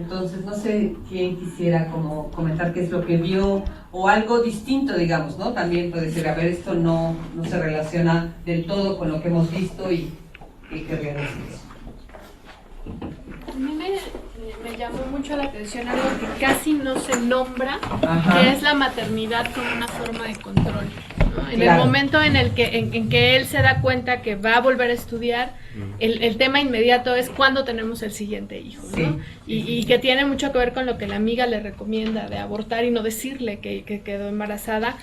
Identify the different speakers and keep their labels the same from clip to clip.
Speaker 1: Entonces, no sé quién quisiera como comentar qué es lo que vio o algo distinto, digamos, ¿no? También puede ser, a ver, esto no se relaciona del todo con lo que hemos visto y querría decir eso.
Speaker 2: A mí me llamó mucho la atención algo que casi no se nombra,
Speaker 1: Ajá.
Speaker 2: que es la maternidad como una forma de control, ¿no? En
Speaker 1: Claro.
Speaker 2: el momento en que él se da cuenta que va a volver a estudiar, el tema inmediato es cuándo tenemos el siguiente hijo, ¿no?
Speaker 1: Sí.
Speaker 2: Y que tiene mucho que ver con lo que la amiga le recomienda de abortar y no decirle que quedó embarazada,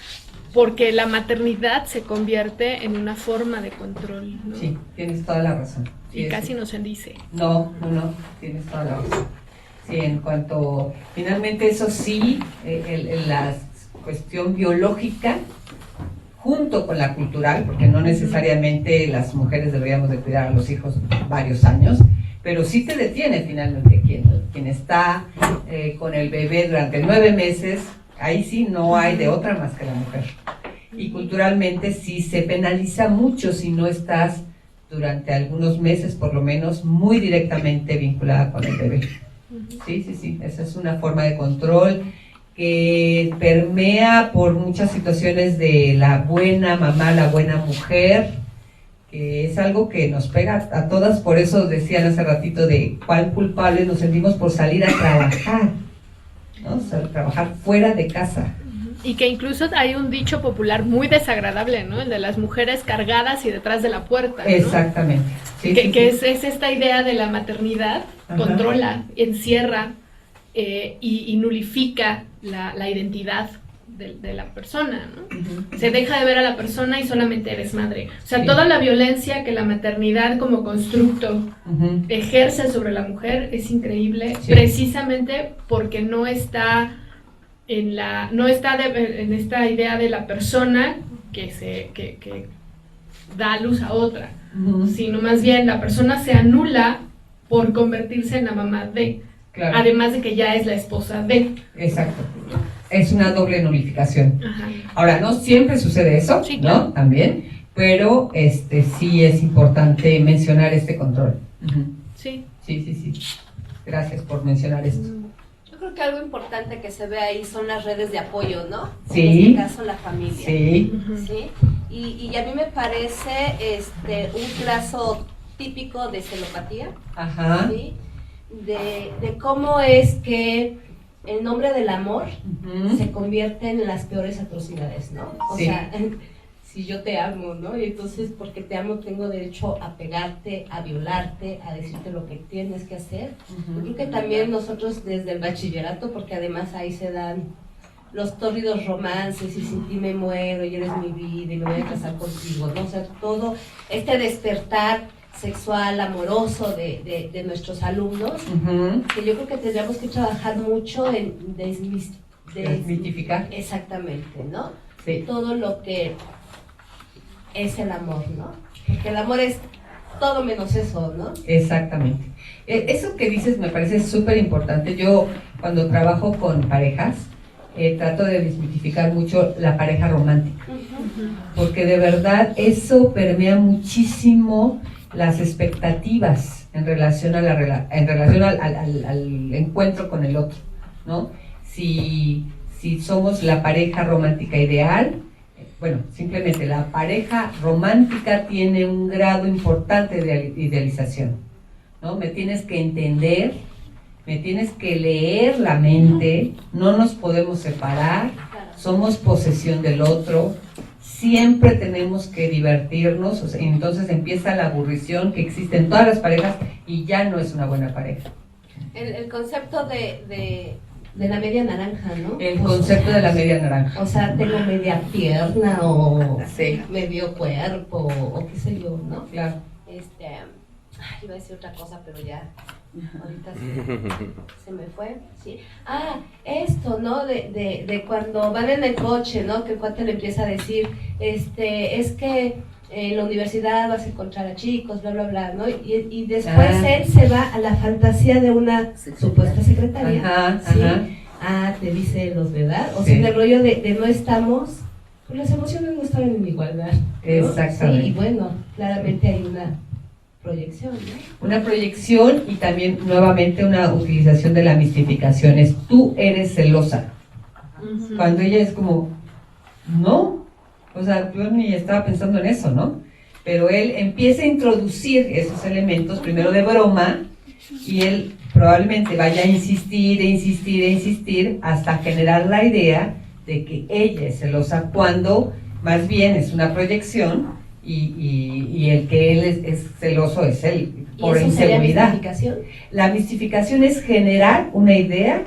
Speaker 2: porque la maternidad se convierte en una forma de control, ¿no?
Speaker 1: Sí, tienes toda la razón. Sí,
Speaker 2: y casi no se dice.
Speaker 1: No, tienes toda la razón. Sí, en cuanto, finalmente eso sí, la cuestión biológica, junto con la cultural, porque no necesariamente las mujeres deberíamos de cuidar a los hijos varios años, pero sí te detiene finalmente quien está con el bebé durante 9 meses, ahí sí no hay de otra más que la mujer. Y culturalmente sí se penaliza mucho si no estás durante algunos meses, por lo menos, muy directamente vinculada con el bebé. Sí, esa es una forma de control que permea por muchas situaciones de la buena mamá, la buena mujer, que es algo que nos pega a todas. Por eso decían hace ratito de cuál culpable nos sentimos por salir a trabajar, ¿no? O sea, trabajar fuera de casa.
Speaker 2: Y que incluso hay un dicho popular muy desagradable, ¿no? El de las mujeres cargadas y detrás de la puerta, ¿no?
Speaker 1: Exactamente. Sí,
Speaker 2: que es esta idea de la maternidad. Ajá. Controla, encierra y nulifica la identidad de la persona, ¿no? Uh-huh. Se deja de ver a la persona y solamente eres madre. O sea, toda la violencia que la maternidad como constructo ejerce sobre la mujer es increíble, precisamente porque no está en esta idea de la persona que da a luz a otra, sino más bien la persona se anula por convertirse en la mamá de, además de que ya es la esposa de.
Speaker 1: Exacto. Es una doble nulificación.
Speaker 2: Ajá.
Speaker 1: Ahora, no siempre sucede eso,
Speaker 2: sí, claro.
Speaker 1: ¿no? También, pero sí es importante mencionar este control.
Speaker 2: Sí.
Speaker 1: Sí. Gracias por mencionar esto.
Speaker 3: Yo creo que algo importante que se ve ahí son las redes de apoyo, ¿no?
Speaker 1: Sí.
Speaker 3: En este caso, la familia.
Speaker 1: Sí.
Speaker 3: ¿Sí? Y a mí me parece un caso típico de celopatía.
Speaker 1: Ajá.
Speaker 3: ¿Sí? De cómo es que el nombre del amor se convierte en las peores atrocidades, ¿no? O sea, si yo te amo, ¿no? Y entonces, porque te amo, tengo derecho a pegarte, a violarte, a decirte lo que tienes que hacer. Yo creo que también nosotros desde el bachillerato, porque además ahí se dan los tórridos romances, y sin ti me muero, y eres mi vida, y me voy a casar contigo, ¿no? O sea, todo este despertar sexual, amoroso de nuestros alumnos, que yo creo que tendríamos que trabajar mucho en
Speaker 1: desmitificar.
Speaker 3: Exactamente, ¿no?
Speaker 1: Sí.
Speaker 3: Todo lo que es el amor, ¿no? Porque el amor es todo menos eso, ¿no?
Speaker 1: Exactamente. Eso que dices me parece súper importante. Yo cuando trabajo con parejas, trato de desmitificar mucho la pareja romántica, porque de verdad eso permea muchísimo las expectativas en relación al encuentro con el otro, ¿no? Si somos la pareja romántica ideal, bueno, simplemente la pareja romántica tiene un grado importante de idealización, ¿no? Me tienes que entender, me tienes que leer la mente, no nos podemos separar, somos posesión del otro, siempre tenemos que divertirnos, o sea, entonces empieza la aburrición que existe en todas las parejas y ya no es una buena pareja.
Speaker 3: El concepto de la media naranja, ¿no?
Speaker 1: El concepto de la media naranja.
Speaker 3: O sea, tengo media pierna o medio cuerpo o qué sé yo, ¿no?
Speaker 1: Claro.
Speaker 3: Iba a decir otra cosa, pero ya ahorita se me fue, ¿sí? Esto, ¿no? De cuando van en el coche, ¿no? Que el cuate le empieza a decir, es que en la universidad vas a encontrar a chicos, bla, bla, bla, ¿no? Y después él se va a la fantasía de una supuesta secretaria, ¿sí? Te dice los, ¿verdad? O sea, en el rollo de no estamos, pues las emociones no están en igualdad, ¿no?
Speaker 1: Exactamente.
Speaker 3: Sí, y bueno, claramente hay una proyección, ¿no?
Speaker 1: Una proyección y también nuevamente una utilización de la mistificación. Es tú eres celosa. Cuando ella es como, no, o sea, yo ni estaba pensando en eso, ¿no? Pero él empieza a introducir esos elementos, primero de broma, y él probablemente vaya a insistir, hasta generar la idea de que ella es celosa, cuando más bien es una proyección, y el que él es celoso es él, por inseguridad.
Speaker 3: ¿Mistificación?
Speaker 1: La mistificación es generar una idea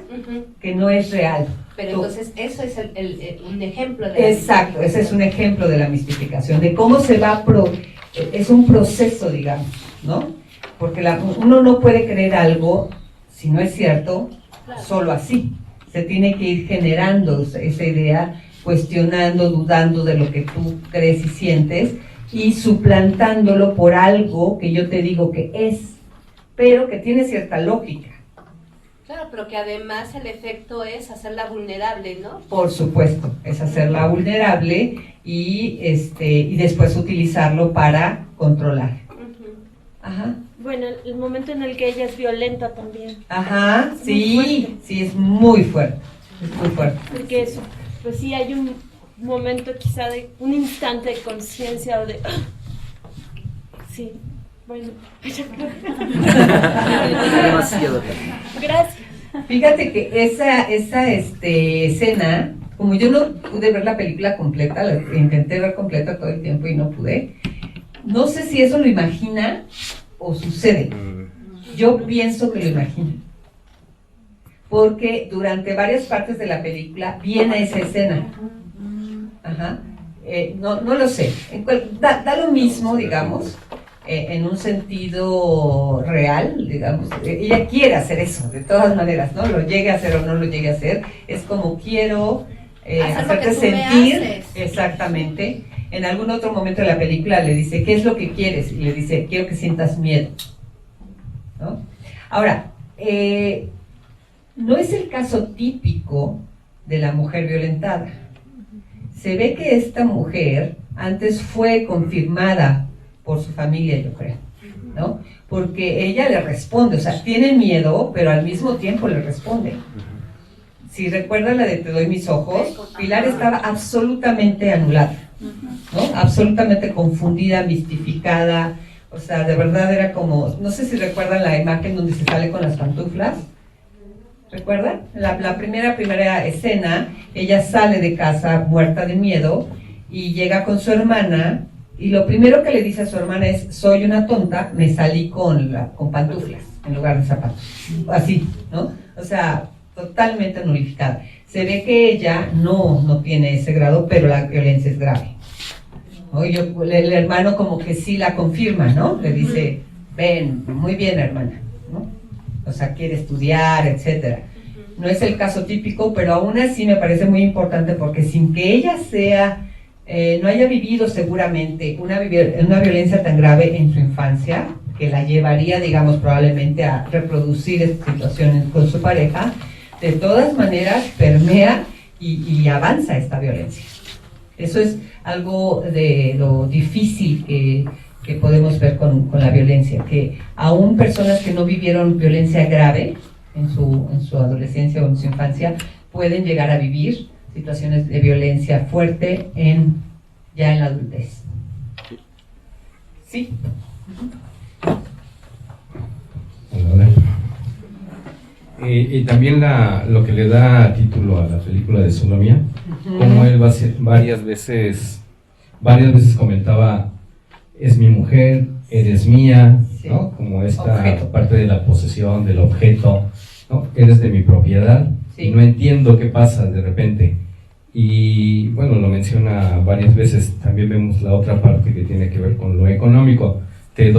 Speaker 1: que no es real.
Speaker 3: Pero entonces eso es un ejemplo de la
Speaker 1: Exacto, ese es un ejemplo de la mistificación, de cómo se va es un proceso, digamos, ¿no? Porque uno no puede creer algo, si no es cierto, solo así. Se tiene que ir generando esa idea, cuestionando, dudando de lo que tú crees y sientes, y suplantándolo por algo que yo te digo que es, pero que tiene cierta lógica.
Speaker 3: Claro, pero que además el efecto es hacerla vulnerable, ¿no?
Speaker 1: Por supuesto, es hacerla vulnerable y después utilizarlo para controlar. Ajá.
Speaker 4: Bueno, el momento en el que ella es violenta también.
Speaker 1: Ajá, sí, sí, es muy fuerte, es muy fuerte.
Speaker 4: Porque eso, pues sí hay un momento quizá de un instante de conciencia o de... Sí, bueno. Gracias.
Speaker 1: Fíjate que esa escena, como yo no pude ver la película completa, la intenté ver completa todo el tiempo y no pude, no sé si eso lo imagina o sucede. Yo pienso que lo imagina. Porque durante varias partes de la película viene esa escena. Ajá. No lo sé. Da lo mismo, digamos, en un sentido real, digamos. Ella quiere hacer eso, de todas maneras, ¿no? Lo llegue a hacer o no lo llegue a hacer. Es como quiero hacerte sentir. Exactamente. En algún otro momento de la película le dice, ¿qué es lo que quieres? Y le dice, quiero que sientas miedo, ¿no? Ahora, no es el caso típico de la mujer violentada. Se ve que esta mujer antes fue confirmada por su familia, yo creo, ¿no? Porque ella le responde, o sea, tiene miedo, pero al mismo tiempo le responde. Si recuerdan la de Te doy mis ojos, Pilar estaba absolutamente anulada, ¿no? Absolutamente confundida, mistificada, o sea, de verdad era como, no sé si recuerdan la imagen donde se sale con las pantuflas. ¿Recuerdan? La primera escena, ella sale de casa muerta de miedo y llega con su hermana y lo primero que le dice a su hermana es, soy una tonta, me salí con pantuflas en lugar de zapatos. Así, ¿no? O sea, totalmente nulificada. Se ve que ella no tiene ese grado, pero la violencia es grave. ¿No? El hermano como que sí la confirma, ¿no? Le dice, ven, muy bien hermana, ¿no? O sea, quiere estudiar, etcétera. No es el caso típico, pero aún así me parece muy importante porque sin que ella no haya vivido seguramente una violencia tan grave en su infancia, que la llevaría, digamos, probablemente a reproducir estas situaciones con su pareja, de todas maneras permea y avanza esta violencia. Eso es algo de lo difícil que podemos ver con la violencia, que aún personas que no vivieron violencia grave en su adolescencia o en su infancia pueden llegar a vivir situaciones de violencia fuerte ya en la adultez. Sí.
Speaker 5: Y también lo que le da título a la película de Sonomía, como él varias veces comentaba, es mi mujer, eres mía,
Speaker 1: sí,
Speaker 5: ¿no? Como esta
Speaker 1: objeto.
Speaker 5: Parte de la posesión, del objeto, ¿no? Eres de mi propiedad, sí. Y no entiendo qué pasa de repente. Y bueno, lo menciona varias veces. También vemos la otra parte que tiene que ver con lo económico. Te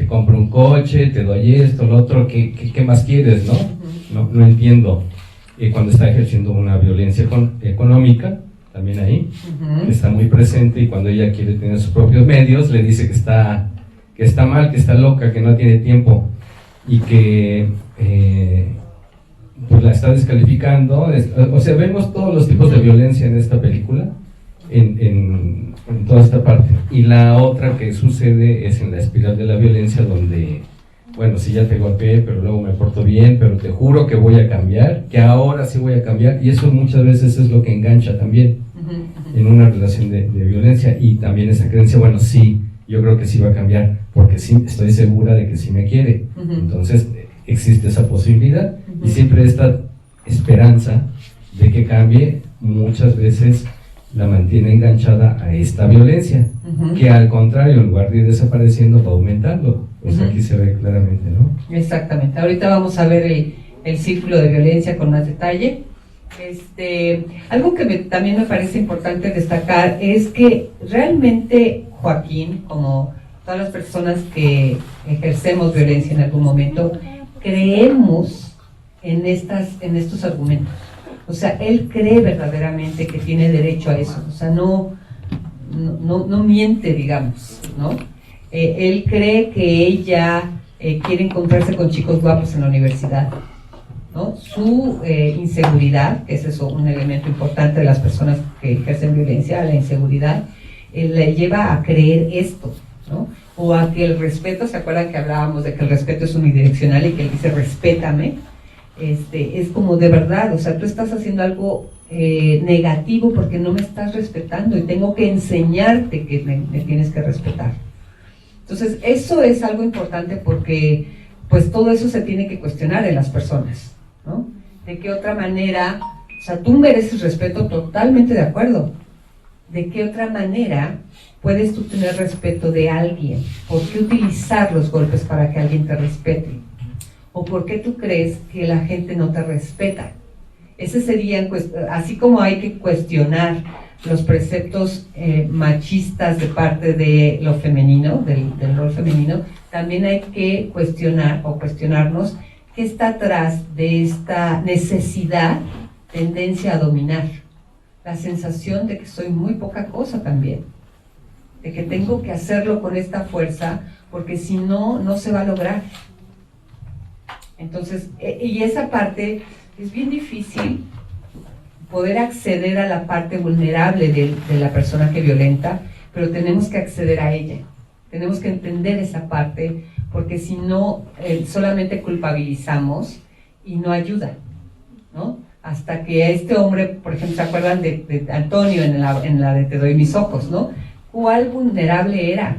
Speaker 5: compro un coche, te doy esto, lo otro, ¿qué más quieres, no? No entiendo. Cuando está ejerciendo una violencia económica, también ahí, está muy presente, y cuando ella quiere tener sus propios medios, le dice que está mal, que está loca, que no tiene tiempo, y que pues la está descalificando. O sea, vemos todos los tipos de violencia en esta película, en en toda esta parte. Y la otra que sucede es en la espiral de la violencia, donde, bueno, sí, ya te golpeé, pero luego me porto bien, pero te juro que voy a cambiar, que ahora sí voy a cambiar, y eso muchas veces es lo que engancha también en una relación de violencia, y también esa creencia, bueno, sí, yo creo que sí va a cambiar, porque sí, estoy segura de que sí me quiere. Entonces existe esa posibilidad, y siempre esta esperanza de que cambie muchas veces la mantiene enganchada a esta violencia, que al contrario, en lugar de ir desapareciendo, va aumentando. Pues aquí se ve claramente, ¿no?
Speaker 1: Exactamente. Ahorita vamos a ver el círculo de violencia con más detalle. Algo que también me parece importante destacar es que realmente Joaquín, como todas las personas que ejercemos violencia en algún momento, creemos en estos argumentos. O sea, él cree verdaderamente que tiene derecho a eso. O sea, no miente, digamos, ¿no? Él cree que ella quiere encontrarse con chicos guapos en la universidad, ¿no? Su inseguridad, que es eso, un elemento importante de las personas que ejercen violencia, la inseguridad, le lleva a creer esto, ¿no? O a que el respeto, ¿se acuerdan que hablábamos de que el respeto es unidireccional y que él dice respétame? Es como de verdad, o sea, tú estás haciendo algo negativo porque no me estás respetando y tengo que enseñarte que me tienes que respetar. Entonces, eso es algo importante porque pues todo eso se tiene que cuestionar en las personas, ¿no? ¿De qué otra manera? O sea, tú mereces respeto, totalmente de acuerdo. ¿De qué otra manera puedes tú tener respeto de alguien? ¿Por qué utilizar los golpes para que alguien te respete? ¿O por qué tú crees que la gente no te respeta? Ese sería, así como hay que cuestionar los preceptos machistas de parte de lo femenino, del rol femenino, también hay que cuestionarnos qué está atrás de esta necesidad, tendencia a dominar. La sensación de que soy muy poca cosa también, de que tengo que hacerlo con esta fuerza, porque si no, no se va a lograr. Entonces, y esa parte es bien difícil poder acceder a la parte vulnerable de la persona que violenta, pero tenemos que acceder a ella. Tenemos que entender esa parte, porque si no, solamente culpabilizamos y no ayuda, ¿no? Hasta que a este hombre, por ejemplo, ¿se acuerdan de Antonio en la de Te doy mis ojos, ¿no? ¿Cuál vulnerable era?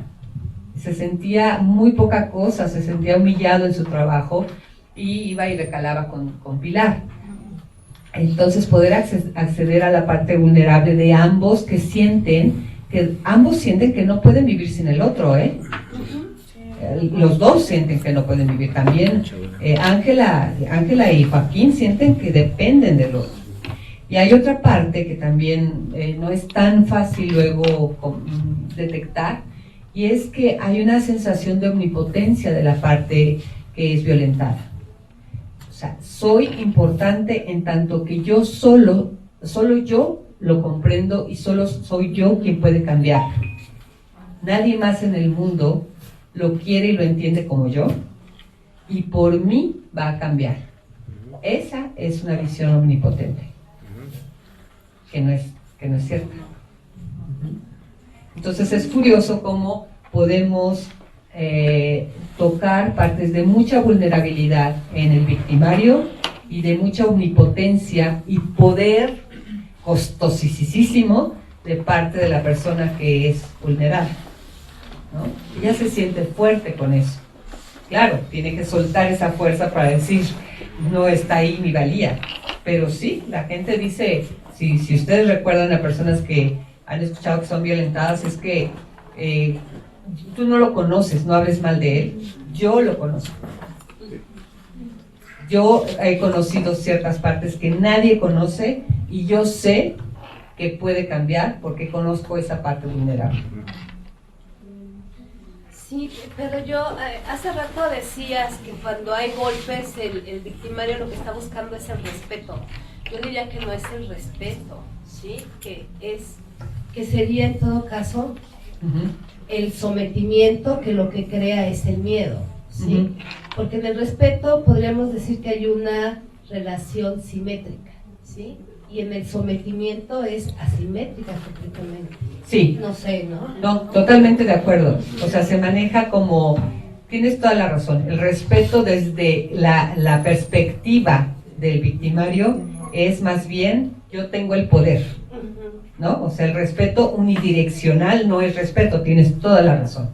Speaker 1: Se sentía muy poca cosa, se sentía humillado en su trabajo y iba y recalaba con Pilar. Entonces poder acceder a la parte vulnerable de ambos que ambos sienten que no pueden vivir sin el otro, los dos sienten que no pueden vivir también. Ángela y Joaquín sienten que dependen del otro. Y hay otra parte que también no es tan fácil luego detectar, y es que hay una sensación de omnipotencia de la parte que es violentada. O sea, soy importante en tanto que yo solo yo lo comprendo y solo soy yo quien puede cambiar. Nadie más en el mundo lo quiere y lo entiende como yo, y por mí va a cambiar. Esa es una visión omnipotente, que no es cierta. Entonces es curioso cómo podemos tocar partes de mucha vulnerabilidad en el victimario y de mucha omnipotencia y poder costosísimo de parte de la persona que es vulnerable, ¿no? Ella se siente fuerte con eso. Claro, tiene que soltar esa fuerza para decir, no está ahí mi valía. Pero sí, la gente dice, si ustedes recuerdan a personas que han escuchado que son violentadas, es que tú no lo conoces, no hables mal de él. Yo lo conozco. Yo he conocido ciertas partes que nadie conoce y yo sé que puede cambiar porque conozco esa parte vulnerable.
Speaker 3: Sí, pero yo hace rato decías que cuando hay golpes el victimario lo que está buscando es el respeto. Yo diría que no es el respeto, ¿sí? Que sería en todo caso el sometimiento, que lo que crea es el miedo, ¿sí? Porque en el respeto podríamos decir que hay una relación simétrica, ¿sí? y en el sometimiento es asimétrica completamente.
Speaker 1: Sí.
Speaker 3: No sé, ¿no?
Speaker 1: No, totalmente de acuerdo. O sea, se maneja como, tienes toda la razón, el respeto desde la perspectiva del victimario es más bien, yo tengo el poder, ¿no? O sea, el respeto unidireccional no es respeto, tienes toda la razón.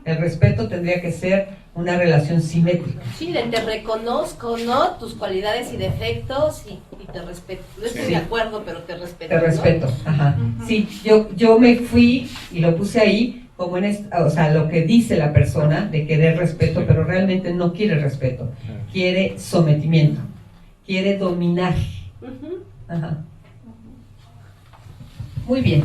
Speaker 1: El respeto tendría que ser una relación simétrica.
Speaker 3: Sí, de te reconozco, ¿no? Tus cualidades y defectos y te respeto. No estoy de acuerdo, pero te respeto.
Speaker 1: Te respeto,
Speaker 3: ¿no?
Speaker 1: ajá. Sí, yo me fui y lo puse ahí como o sea, lo que dice la persona de querer respeto, pero realmente no quiere respeto, quiere sometimiento, quiere dominar. Ajá. Muy bien.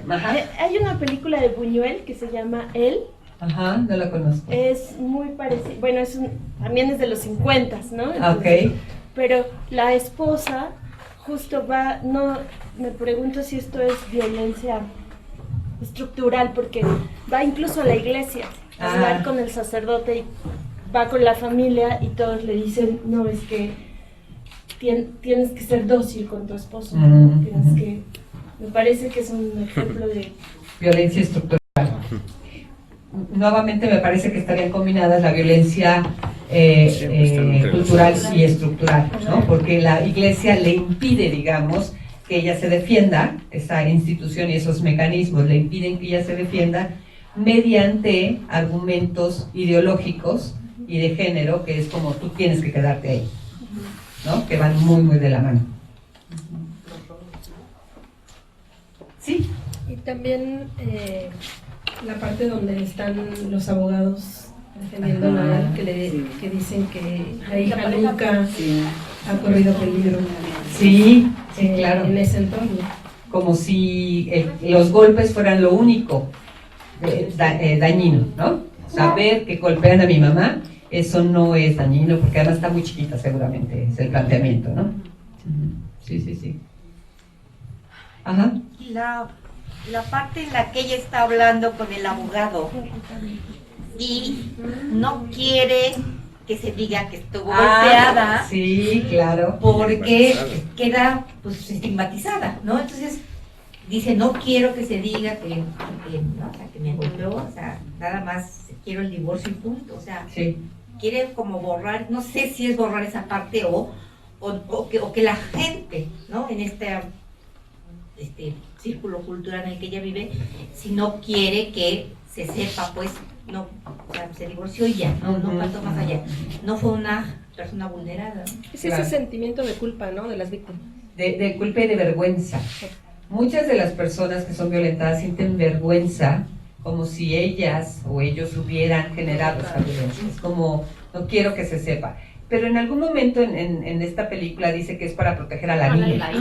Speaker 1: Ajá.
Speaker 4: Hay una película de Buñuel que se llama Él.
Speaker 1: Ajá, no la conozco.
Speaker 4: Es muy parecido, bueno, también es de los 50, ¿no?
Speaker 1: Ok.
Speaker 4: Pero la esposa justo me pregunto si esto es violencia estructural, porque va incluso a la iglesia a hablar con el sacerdote y va con la familia y todos le dicen, no, es que tienes que ser dócil con tu esposo, tienes que... Me parece que es un ejemplo de...
Speaker 1: Violencia estructural. Nuevamente me parece que estarían combinadas la violencia cultural y estructural, ¿no? Porque la iglesia le impide, digamos, que ella se defienda, esa institución y esos mecanismos le impiden que ella se defienda mediante argumentos ideológicos y de género, que es como tú tienes que quedarte ahí, ¿no? Que van muy, muy de la mano. Sí.
Speaker 6: Y también la parte donde están los abogados defendiendo a él, que dicen que la hija nunca ha corrido peligro.
Speaker 1: Sí, sí, claro.
Speaker 6: En ese entorno.
Speaker 1: Como si los golpes fueran lo único dañino, ¿no? Saber que golpean a mi mamá, eso no es dañino, porque además está muy chiquita seguramente, es el planteamiento, ¿no? Sí, sí, sí. Ajá.
Speaker 7: La parte en la que ella está hablando con el abogado y no quiere que se diga que estuvo golpeada.
Speaker 1: Sí, claro.
Speaker 7: Porque queda pues estigmatizada, ¿no? Entonces dice, no quiero que se diga que ¿no? O sea, que me golpeó, o sea, nada más quiero el divorcio y punto, o sea,
Speaker 1: sí.
Speaker 7: Quiere como borrar, no sé si es borrar esa parte o que la gente, ¿no? En este círculo cultural en el que ella vive, si no quiere que se sepa, pues, no, o sea, se divorció y ya, no pasó más allá. No fue una persona vulnerada, ¿no?
Speaker 6: Es ese sentimiento de culpa, ¿no? De las víctimas.
Speaker 1: De culpa y de vergüenza. Muchas de las personas que son violentadas sienten vergüenza como si ellas o ellos hubieran generado esa violencia. Es como, no quiero que se sepa. Pero en algún momento en esta película dice que es para proteger a la niña,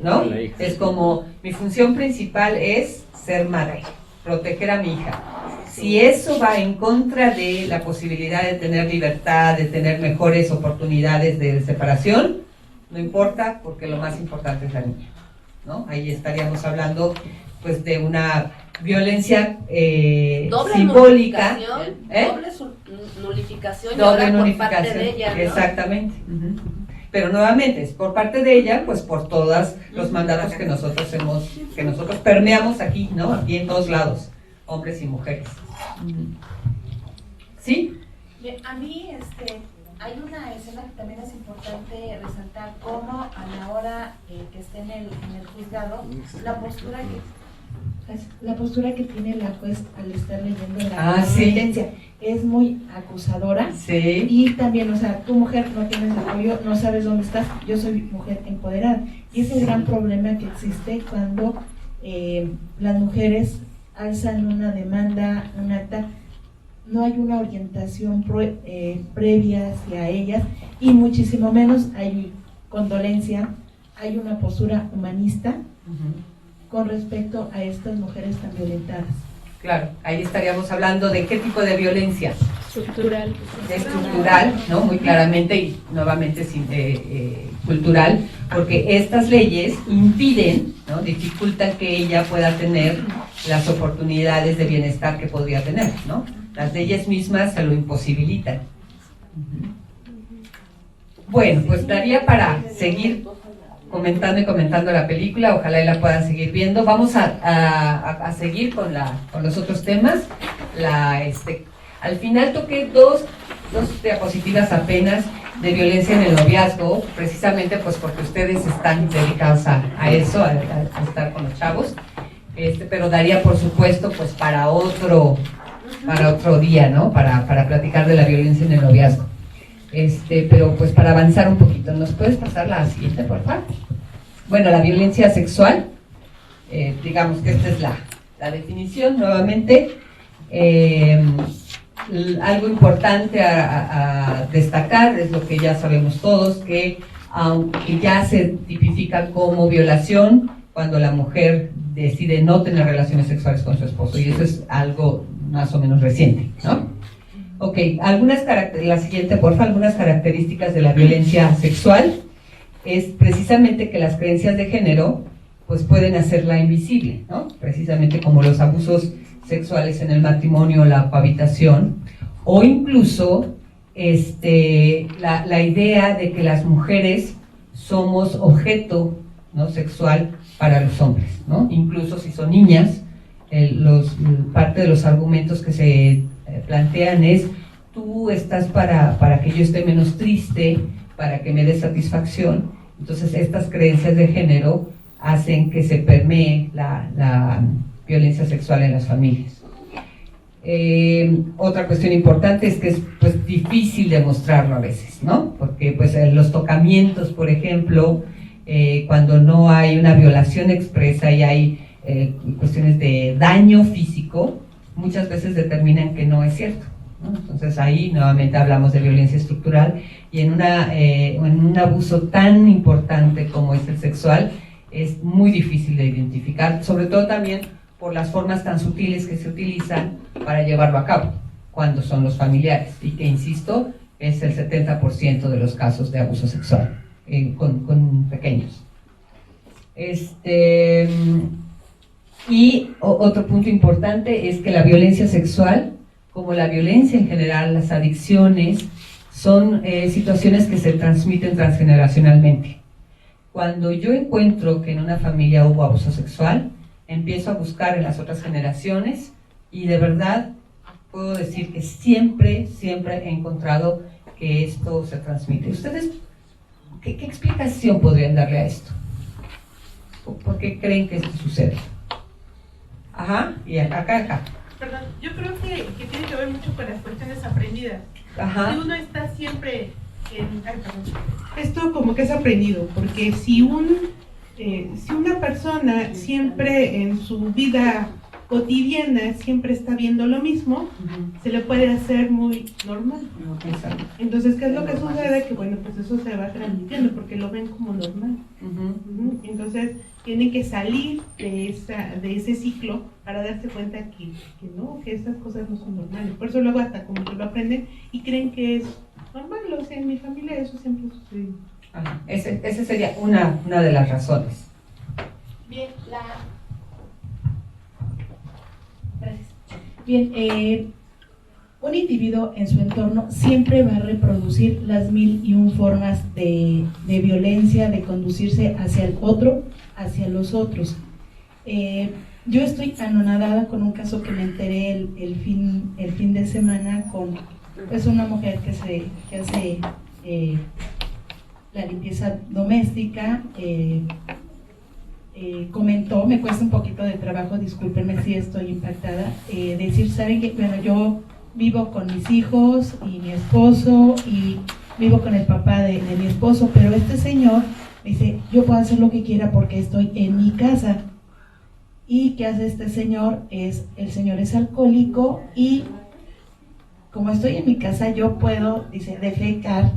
Speaker 1: ¿no? Es como, mi función principal es ser madre, proteger a mi hija. Si eso va en contra de la posibilidad de tener libertad, de tener mejores oportunidades de separación, no importa, porque lo más importante es la niña, ¿no? Ahí estaríamos hablando, pues, de una violencia simbólica.
Speaker 3: Nulificación y
Speaker 1: doble
Speaker 3: ahora por
Speaker 1: nulificación,
Speaker 3: parte de ella, ¿no?
Speaker 1: exactamente. Pero nuevamente es por parte de ella, pues por todos los mandatos que nosotros permeamos aquí, ¿no? Aquí en todos lados, hombres y mujeres. ¿Sí?
Speaker 8: A mí hay una escena que también es importante resaltar, cómo a la hora que esté en el juzgado, la postura que tiene la juez al estar leyendo la sentencia es muy acusadora.
Speaker 1: Sí.
Speaker 8: Y también, o sea, tu mujer no tienes apoyo, no sabes dónde estás, yo soy mujer empoderada. Y es el gran problema que existe cuando las mujeres alzan una demanda, un acta, no hay una orientación previa hacia ellas y muchísimo menos hay condolencia, hay una postura humanista con respecto a estas mujeres tan violentadas.
Speaker 1: Claro, ahí estaríamos hablando de qué tipo de violencia.
Speaker 2: Estructural.
Speaker 1: Estructural, ¿no? Muy claramente y nuevamente cultural, porque estas leyes impiden, ¿no? Dificultan que ella pueda tener las oportunidades de bienestar que podría tener, ¿no? Las leyes mismas se lo imposibilitan. Bueno, pues daría para seguir comentando la película, ojalá y la puedan seguir viendo. Vamos a seguir con los otros temas. Al final toqué dos diapositivas apenas de violencia en el noviazgo, precisamente pues porque ustedes están dedicados a eso, a estar con los chavos, pero daría por supuesto pues para otro día, ¿no? Para platicar de la violencia en el noviazgo. Pero pues para avanzar un poquito, ¿nos puedes pasar la siguiente, por favor? Bueno, la violencia sexual, digamos que esta es la definición nuevamente. Algo importante a destacar es lo que ya sabemos todos, que aunque ya se tipifica como violación cuando la mujer decide no tener relaciones sexuales con su esposo, y eso es algo más o menos reciente, ¿no? Ok, la siguiente, por favor, algunas características de la violencia sexual es precisamente que las creencias de género pues pueden hacerla invisible, ¿no? Precisamente como los abusos sexuales en el matrimonio, la cohabitación, o incluso la idea de que las mujeres somos objeto, ¿no?, sexual para los hombres, ¿no? Incluso si son niñas, parte de los argumentos que se plantean es: tú estás para que yo esté menos triste, para que me dé satisfacción. Entonces estas creencias de género hacen que se permee la violencia sexual en las familias. Otra cuestión importante es que es pues difícil demostrarlo a veces, ¿no? Porque pues los tocamientos, por ejemplo, cuando no hay una violación expresa y hay cuestiones de daño físico, muchas veces determinan que no es cierto, ¿no? Entonces ahí nuevamente hablamos de violencia estructural, y en un abuso tan importante como es el sexual es muy difícil de identificar, sobre todo también por las formas tan sutiles que se utilizan para llevarlo a cabo, cuando son los familiares, y que, insisto, es el 70% de los casos de abuso sexual con pequeños. Y otro punto importante es que la violencia sexual, como la violencia en general, las adicciones, son situaciones que se transmiten transgeneracionalmente. Cuando yo encuentro que en una familia hubo abuso sexual, empiezo a buscar en las otras generaciones, y de verdad puedo decir que siempre he encontrado que esto se transmite. ¿Ustedes qué explicación podrían darle a esto? ¿Por qué creen que esto sucede? Ajá, y acá.
Speaker 9: Perdón, yo creo que tiene que ver mucho con las cuestiones aprendidas.
Speaker 1: Ajá.
Speaker 9: Si uno está siempre esto como que es aprendido, porque si una persona siempre en su vida cotidiana siempre está viendo lo mismo, se le puede hacer muy normal. Entonces, ¿qué es lo que sucede? Que bueno, pues eso se va transmitiendo porque lo ven como normal. Entonces, tienen que salir de ese ciclo para darse cuenta que estas cosas no son normales. Por eso luego hasta como que lo aprenden y creen que es normal. O sea, en mi familia eso siempre sucede.
Speaker 1: Esa sería una de las razones.
Speaker 8: Bien, Gracias. Bien, un individuo en su entorno siempre va a reproducir las 1001 formas de violencia, de conducirse hacia el otro, hacia los otros. Yo estoy anonadada con un caso que me enteré el fin de semana con una mujer que hace la limpieza doméstica. Comentó, me cuesta un poquito de trabajo, discúlpenme si estoy impactada, decir, ¿saben qué? Bueno, yo vivo con mis hijos y mi esposo y vivo con el papá de mi esposo, pero este señor me dice, yo puedo hacer lo que quiera porque estoy en mi casa. ¿Y qué hace este señor? El señor es alcohólico y como estoy en mi casa yo puedo, dice, defecar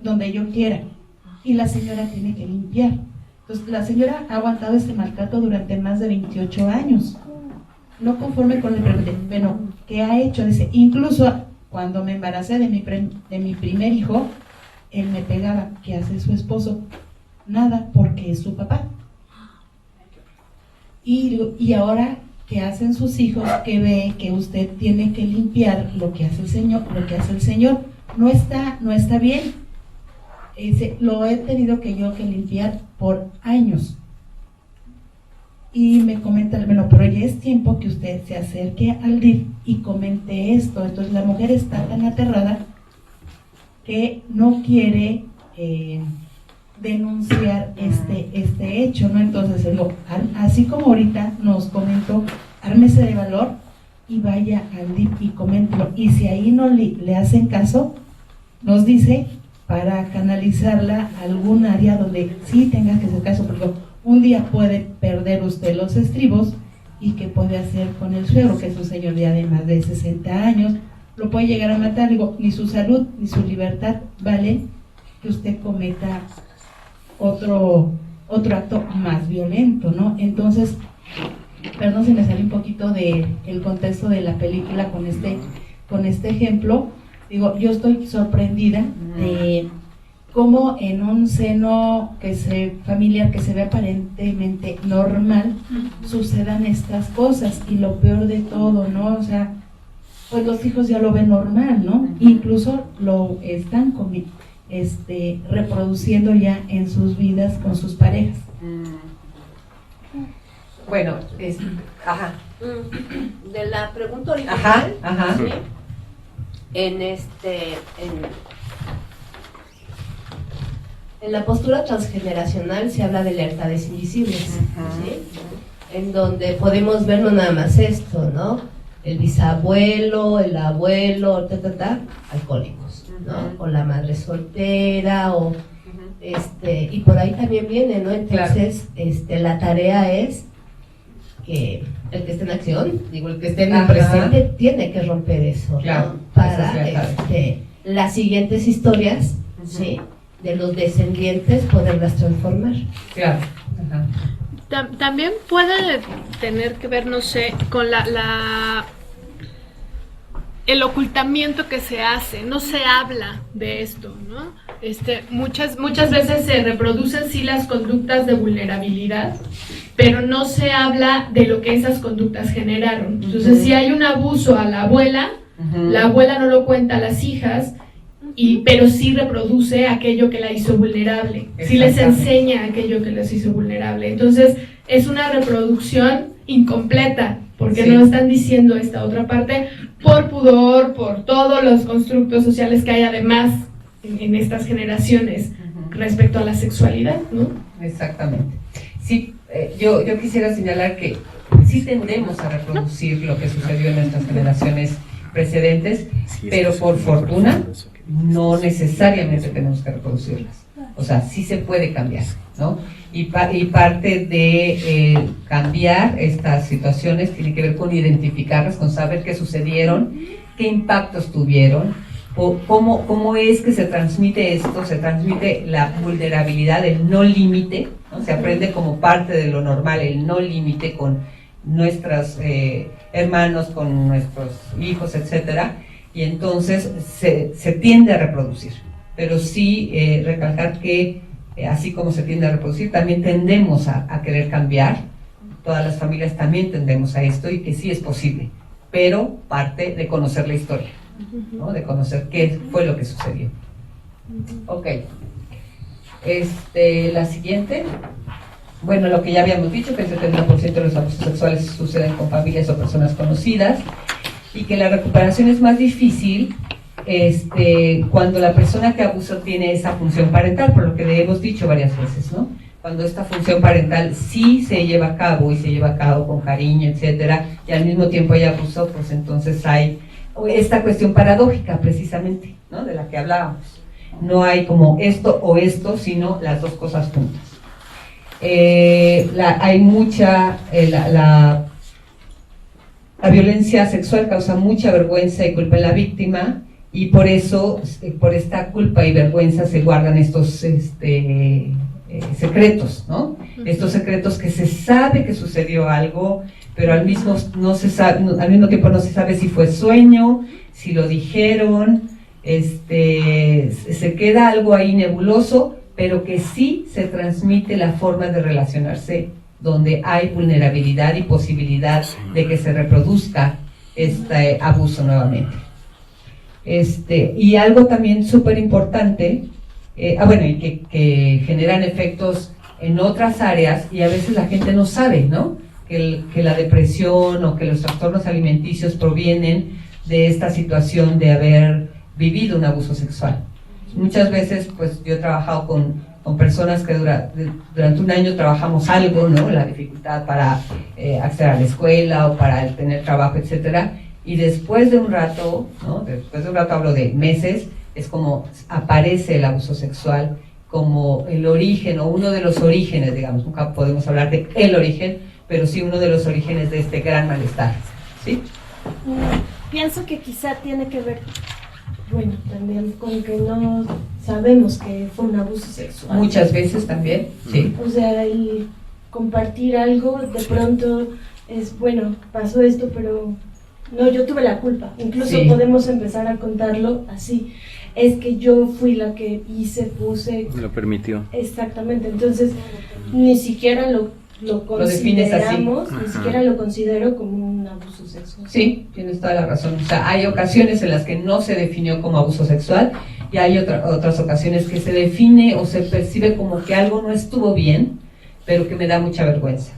Speaker 8: donde yo quiera y la señora tiene que limpiar. Entonces la señora ha aguantado este maltrato durante más de 28 años. No conforme con el pregunté, bueno, ¿qué ha hecho? Dice, incluso cuando me embaracé de mi primer hijo, él me pegaba. ¿Qué hace su esposo? Nada, porque es su papá. Y ahora, ¿qué hacen sus hijos? Que ve que usted tiene que limpiar lo que hace el señor, no está bien. lo he tenido que limpiar por años. Y me comenta, bueno, pero ya es tiempo que usted se acerque al DIF y comente esto. Entonces la mujer está tan aterrada que no quiere denunciar este hecho, ¿no? Entonces, así como ahorita nos comentó, ármese de valor y vaya al DIF y coméntelo. Y si ahí no le hacen caso, nos dice para canalizarla a algún área donde sí tenga que hacer caso, porque un día puede perder usted los estribos, y qué puede hacer con el suegro, que es un señor ya de más de 60 años, lo puede llegar a matar. Digo, ni su salud ni su libertad vale que usted cometa otro acto más violento, ¿no? Entonces, perdón, se me salió un poquito del contexto de la película con este ejemplo. Digo, yo estoy sorprendida de cómo en un seno familiar que se ve aparentemente normal, sucedan estas cosas. Y lo peor de todo, ¿no? O sea, pues los hijos ya lo ven normal, ¿no? Incluso lo están reproduciendo ya en sus vidas con sus parejas.
Speaker 1: Bueno, ajá.
Speaker 3: De la pregunta original,
Speaker 1: ajá.
Speaker 3: ¿sí? En la postura transgeneracional se habla de lealtades invisibles, ¿sí? En donde podemos ver no nada más esto, ¿no? El bisabuelo, el abuelo, alcohólicos, ¿no? O la madre soltera, o y por ahí también viene, ¿no? Entonces, la tarea es que el que esté en acción, el que esté en el presente, tiene que romper eso,
Speaker 1: claro,
Speaker 3: ¿no? Para las siguientes historias, ¿sí?, de los descendientes, poderlas transformar.
Speaker 1: Claro.
Speaker 2: También puede tener que ver, no sé, con el ocultamiento que se hace. No se habla de esto, ¿no? Muchas veces se reproducen sí las conductas de vulnerabilidad, pero no se habla de lo que esas conductas generaron. Entonces, si hay un abuso a la abuela no lo cuenta a las hijas, pero sí reproduce aquello que la hizo vulnerable, sí les enseña aquello que les hizo vulnerable. Entonces, es una reproducción incompleta, porque no están diciendo esta otra parte por pudor, por todos los constructos sociales que hay además en estas generaciones respecto a la sexualidad, ¿no?
Speaker 1: Exactamente. Sí, yo quisiera señalar que sí tendemos a reproducir lo que sucedió en nuestras generaciones precedentes, pero por fortuna no necesariamente tenemos que reproducirlas. O sea, sí se puede cambiar, ¿no? Y parte de cambiar estas situaciones tiene que ver con identificarlas, con saber qué sucedieron, qué impactos tuvieron, o cómo es que se transmite esto. Se transmite la vulnerabilidad, el no límite, ¿no? Se aprende como parte de lo normal, el no límite con nuestros hermanos, con nuestros hijos, etcétera. Y entonces se tiende a reproducir, pero sí recalcar que así como se tiende a reproducir, también tendemos a querer cambiar. Todas las familias también tendemos a esto, y que sí es posible, pero parte de conocer la historia, ¿no? De conocer qué fue lo que sucedió. Ok. La siguiente. Bueno, lo que ya habíamos dicho, que el 70% de los abusos sexuales suceden con familias o personas conocidas, y que la recuperación es más difícil cuando la persona que abusó tiene esa función parental, por lo que le hemos dicho varias veces, ¿no? Cuando esta función parental sí se lleva a cabo, y se lleva a cabo con cariño, etcétera, y al mismo tiempo hay abuso, pues entonces hay esta cuestión paradójica precisamente, ¿no? De la que hablábamos. No hay como esto o esto, sino las dos cosas juntas. Hay mucha... La violencia sexual causa mucha vergüenza y culpa en la víctima, y por eso, por esta culpa y vergüenza, se guardan estos secretos, ¿no? Estos secretos que se sabe que sucedió algo, pero al mismo tiempo no se sabe si fue sueño, si lo dijeron, se queda algo ahí nebuloso, pero que sí se transmite la forma de relacionarse, donde hay vulnerabilidad y posibilidad de que se reproduzca este abuso nuevamente. Y algo también súper importante bueno, y que generan efectos en otras áreas y a veces la gente no sabe, ¿no? Que la depresión o que los trastornos alimenticios provienen de esta situación de haber vivido un abuso sexual. Muchas veces, pues yo he trabajado con personas que durante un año trabajamos algo, ¿no? La dificultad para acceder a la escuela o para tener trabajo, etcétera, y después de un rato, ¿no? Después de un rato, hablo de meses, es como aparece el abuso sexual como el origen o uno de los orígenes, digamos, nunca podemos hablar de el origen, pero sí uno de los orígenes de este gran malestar, ¿sí?
Speaker 4: Pienso que quizá tiene que ver, bueno, también con que no sabemos que fue un abuso sexual.
Speaker 1: Muchas veces también, sí.
Speaker 4: O sea, el compartir algo, de pronto es, bueno, pasó esto, pero no, yo tuve la culpa. Incluso
Speaker 1: Sí.
Speaker 4: podemos empezar a contarlo así. Es que yo fui la que hice, puse.
Speaker 5: Lo permitió.
Speaker 4: Exactamente, entonces ni siquiera lo
Speaker 1: defines así.
Speaker 4: consideramos, ni
Speaker 5: Ajá.
Speaker 4: siquiera lo considero como un abuso sexual.
Speaker 1: Sí, tienes toda la razón. O sea, hay ocasiones en las que no se definió como abuso sexual y hay otras ocasiones que se define o se percibe como que algo no estuvo bien, pero que me da mucha vergüenza.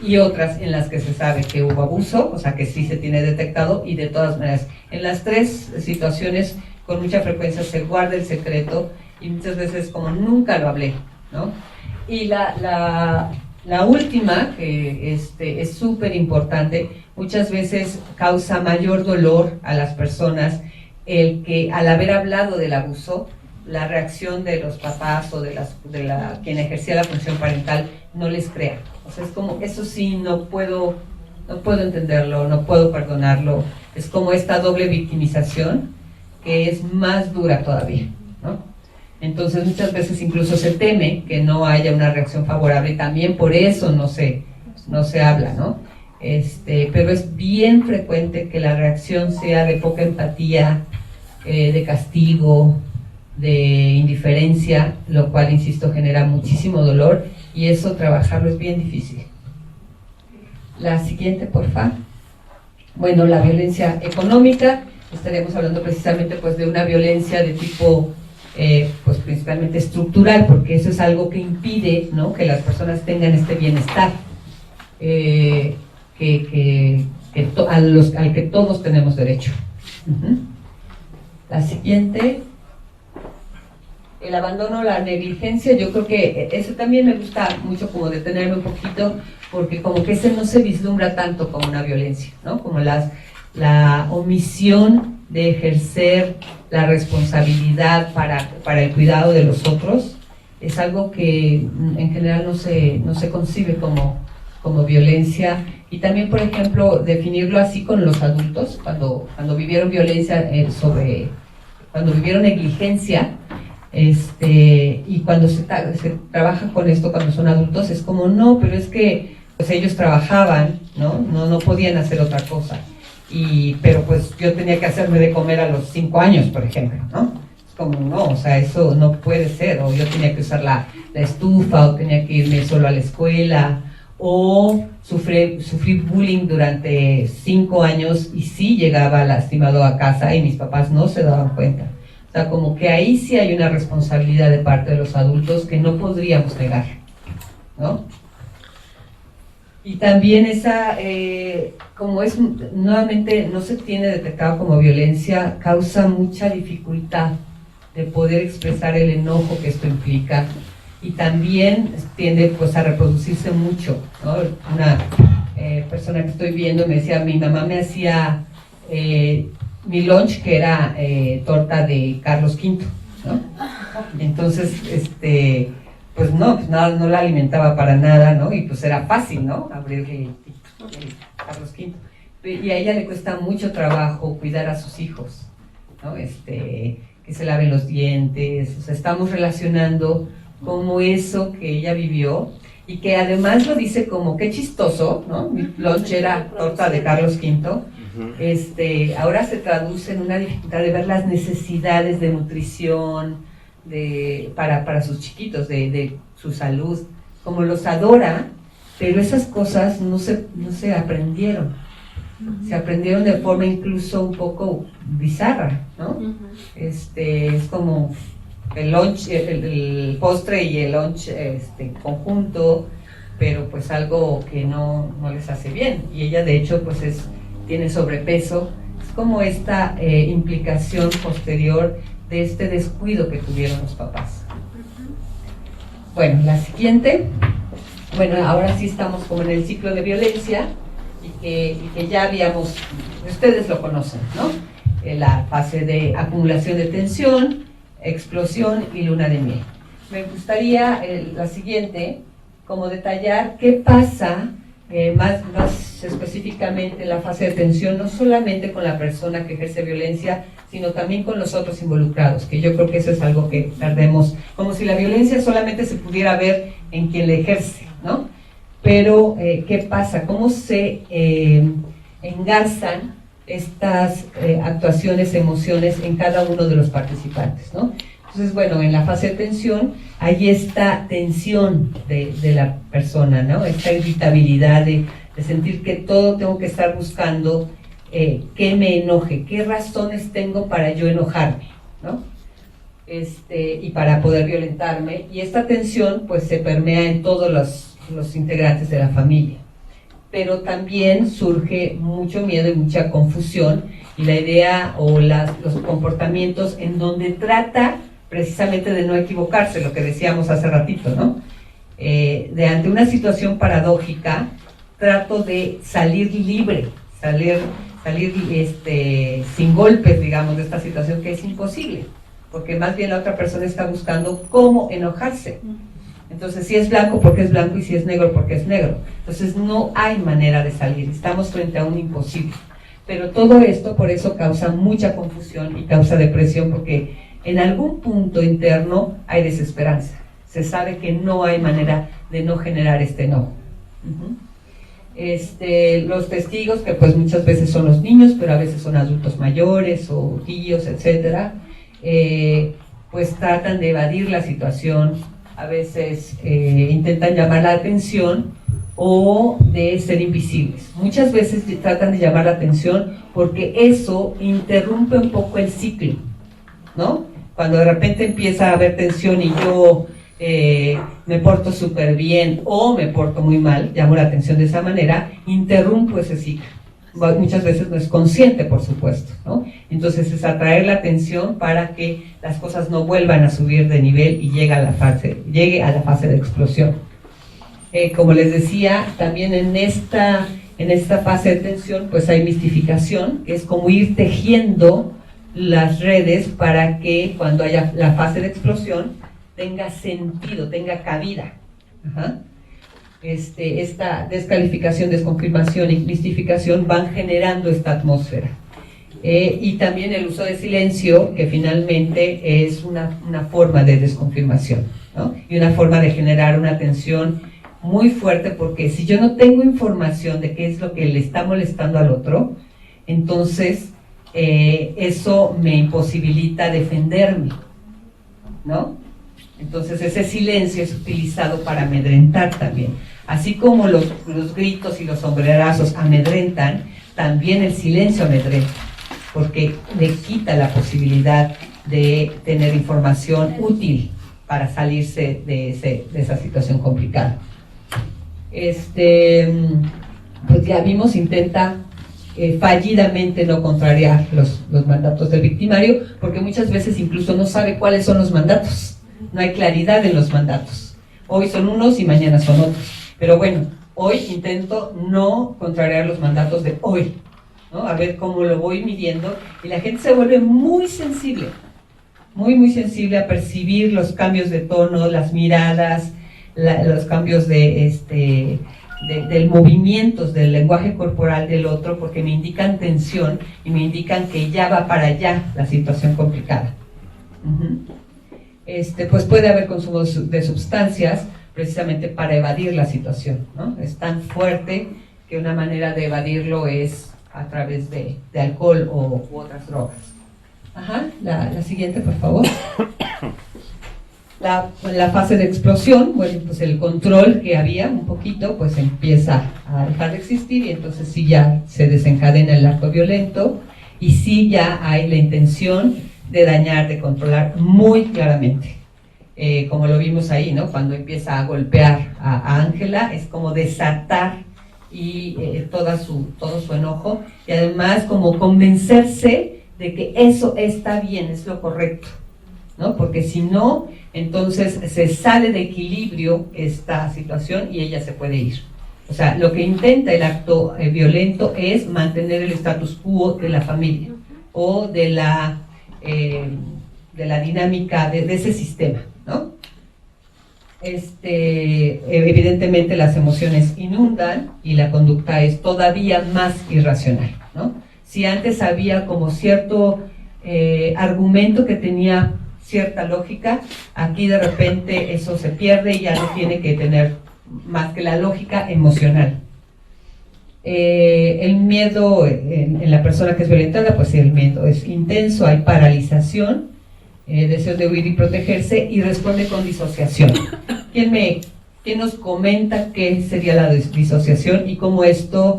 Speaker 1: Y otras en las que se sabe que hubo abuso, o sea, que sí se tiene detectado y de todas maneras. En las tres situaciones, con mucha frecuencia se guarda el secreto y muchas veces como nunca lo hablé, ¿no? Y la última, que es súper importante, muchas veces causa mayor dolor a las personas el que al haber hablado del abuso, la reacción de los papás o de quien ejercía la función parental no les crea. O sea, es como, eso sí, no puedo entenderlo, no puedo perdonarlo. Es como esta doble victimización que es más dura todavía, ¿no? Entonces muchas veces incluso se teme que no haya una reacción favorable y también por eso no se habla, ¿no? Pero es bien frecuente que la reacción sea de poca empatía, de castigo, de indiferencia, lo cual, insisto, genera muchísimo dolor y eso trabajarlo es bien difícil. La siguiente, por favor. Bueno, la violencia económica, estaríamos hablando precisamente pues de una violencia de tipo pues principalmente estructural, porque eso es algo que impide, ¿no?, que las personas tengan este bienestar al que todos tenemos derecho. La siguiente, el abandono, la negligencia. Yo creo que ese también me gusta mucho como detenerme un poquito, porque como que ese no se vislumbra tanto como una violencia, ¿no? Como la omisión de ejercer la responsabilidad para el cuidado de los otros, es algo que en general no se concibe como violencia. Y también, por ejemplo, definirlo así con los adultos, cuando vivieron violencia cuando vivieron negligencia, y cuando se trabaja con esto cuando son adultos, es como, no, pero es que pues ellos trabajaban, no podían hacer otra cosa. Pero pues yo tenía que hacerme de comer a los 5 años, por ejemplo, ¿no? Es como, no, o sea, eso no puede ser. O yo tenía que usar la estufa, o tenía que irme solo a la escuela, o sufrir bullying durante 5 años y sí llegaba lastimado a casa y mis papás no se daban cuenta. O sea, como que ahí sí hay una responsabilidad de parte de los adultos que no podríamos negar, ¿no? Y también esa, como es nuevamente no se tiene detectado como violencia, causa mucha dificultad de poder expresar el enojo que esto implica, y también tiende pues a reproducirse mucho, ¿no? Una persona que estoy viendo me decía, mi mamá me hacía mi lunch, que era torta de Carlos V, ¿no? Entonces, pues no la alimentaba para nada, ¿no? Y pues era fácil, ¿no? Abrirle el Carlos V. Y a ella le cuesta mucho trabajo cuidar a sus hijos, ¿no? Que se laven los dientes. O sea, estamos relacionando como eso que ella vivió, y que además lo dice como, qué chistoso, ¿no? Mi lunch era torta de Carlos V. Ahora se traduce en una dificultad de ver las necesidades de nutrición, para sus chiquitos, de su salud, como los adora, pero esas cosas no se aprendieron, se aprendieron de forma incluso un poco bizarra, ¿no? Es como, el lunch, el postre y el lunch conjunto, pero pues algo que no les hace bien. Y ella de hecho pues tiene sobrepeso. Es como esta implicación posterior de este descuido que tuvieron los papás. Bueno, la siguiente. Bueno, ahora sí estamos como en el ciclo de violencia y que ya habíamos, ustedes lo conocen, ¿no? La fase de acumulación de tensión, explosión y luna de miel. Me gustaría la siguiente, como detallar qué pasa más específicamente en la fase de tensión, no solamente con la persona que ejerce violencia, sino también con los otros involucrados, que yo creo que eso es algo que tardemos, como si la violencia solamente se pudiera ver en quien la ejerce, ¿no? Pero, ¿qué pasa? ¿Cómo se engarzan estas actuaciones, emociones en cada uno de los participantes, ¿no? Entonces, bueno, en la fase de tensión, hay esta tensión de la persona, ¿no? Esta irritabilidad de sentir que todo tengo que estar buscando que me enoje, qué razones tengo para yo enojarme, ¿no? Y para poder violentarme. Y esta tensión, pues, se permea en todos los integrantes de la familia. Pero también surge mucho miedo y mucha confusión, y la idea o los comportamientos en donde trata precisamente de no equivocarse, lo que decíamos hace ratito, ¿no? De ante una situación paradójica, trato de salir libre, salir sin golpes, digamos, de esta situación, que es imposible, porque más bien la otra persona está buscando cómo enojarse. Entonces, si es blanco, porque es blanco, y si es negro, porque es negro. Entonces, no hay manera de salir, estamos frente a un imposible. Pero todo esto, por eso, causa mucha confusión y causa depresión, porque en algún punto interno hay desesperanza. Se sabe que no hay manera de no generar este enojo. Los testigos, que pues muchas veces son los niños, pero a veces son adultos mayores o tíos, etcétera, pues tratan de evadir la situación, a veces intentan llamar la atención o de ser invisibles. Muchas veces tratan de llamar la atención porque eso interrumpe un poco el ciclo, ¿no? Cuando de repente empieza a haber tensión y yo me porto súper bien o me porto muy mal, llamo la atención de esa manera, interrumpo ese ciclo. Muchas veces no es consciente, por supuesto, ¿no? Entonces es atraer la atención para que las cosas no vuelvan a subir de nivel y llegue a la fase de explosión. Como les decía, también en esta fase de tensión, pues hay mistificación, que es como ir tejiendo las redes para que cuando haya la fase de explosión tenga sentido, tenga cabida. Ajá. Esta descalificación, desconfirmación y mistificación van generando esta atmósfera. Y también el uso de silencio, que finalmente es una forma de desconfirmación, ¿no? Y una forma de generar una tensión muy fuerte, porque si yo no tengo información de qué es lo que le está molestando al otro, entonces eso me imposibilita defenderme, ¿no? Entonces ese silencio es utilizado para amedrentar también. Así como los gritos y los sombrerazos amedrentan, también el silencio amedrenta, porque le quita la posibilidad de tener información útil para salirse de esa situación complicada. Pues ya vimos, intenta fallidamente no contrariar los mandatos del victimario, porque muchas veces incluso no sabe cuáles son los mandatos. No hay claridad en los mandatos. Hoy son unos y mañana son otros. Pero bueno, hoy intento no contrariar los mandatos de hoy, ¿no? A ver cómo lo voy midiendo, y la gente se vuelve muy sensible, muy sensible a percibir los cambios de tono, las miradas, los cambios del movimientos, del lenguaje corporal del otro, porque me indican tensión y me indican que ya va para allá la situación complicada. Pues puede haber consumo de sustancias precisamente para evadir la situación, ¿no? Es tan fuerte que una manera de evadirlo es a través de alcohol u otras drogas. Ajá, la siguiente, por favor. La fase de explosión, bueno, pues el control que había un poquito, pues empieza a dejar de existir, y entonces sí ya se desencadena el acto violento, y sí ya hay la intención de dañar, de controlar muy claramente. Como lo vimos ahí, ¿no? Cuando empieza a golpear a Ángela, es como desatar y todo su enojo, y además como convencerse de que eso está bien, es lo correcto, ¿no? Porque si no, entonces se sale de equilibrio esta situación y ella se puede ir. O sea, lo que intenta el acto violento es mantener el status quo de la familia o de la dinámica de ese sistema, ¿no? Evidentemente las emociones inundan y la conducta es todavía más irracional, ¿no? Si antes había como cierto argumento que tenía cierta lógica, aquí de repente eso se pierde y ya no tiene que tener más que la lógica emocional. El miedo en la persona que es violentada, pues el miedo es intenso, hay paralización, deseos de huir y protegerse, y responde con disociación. ¿Quién nos comenta qué sería la disociación y cómo esto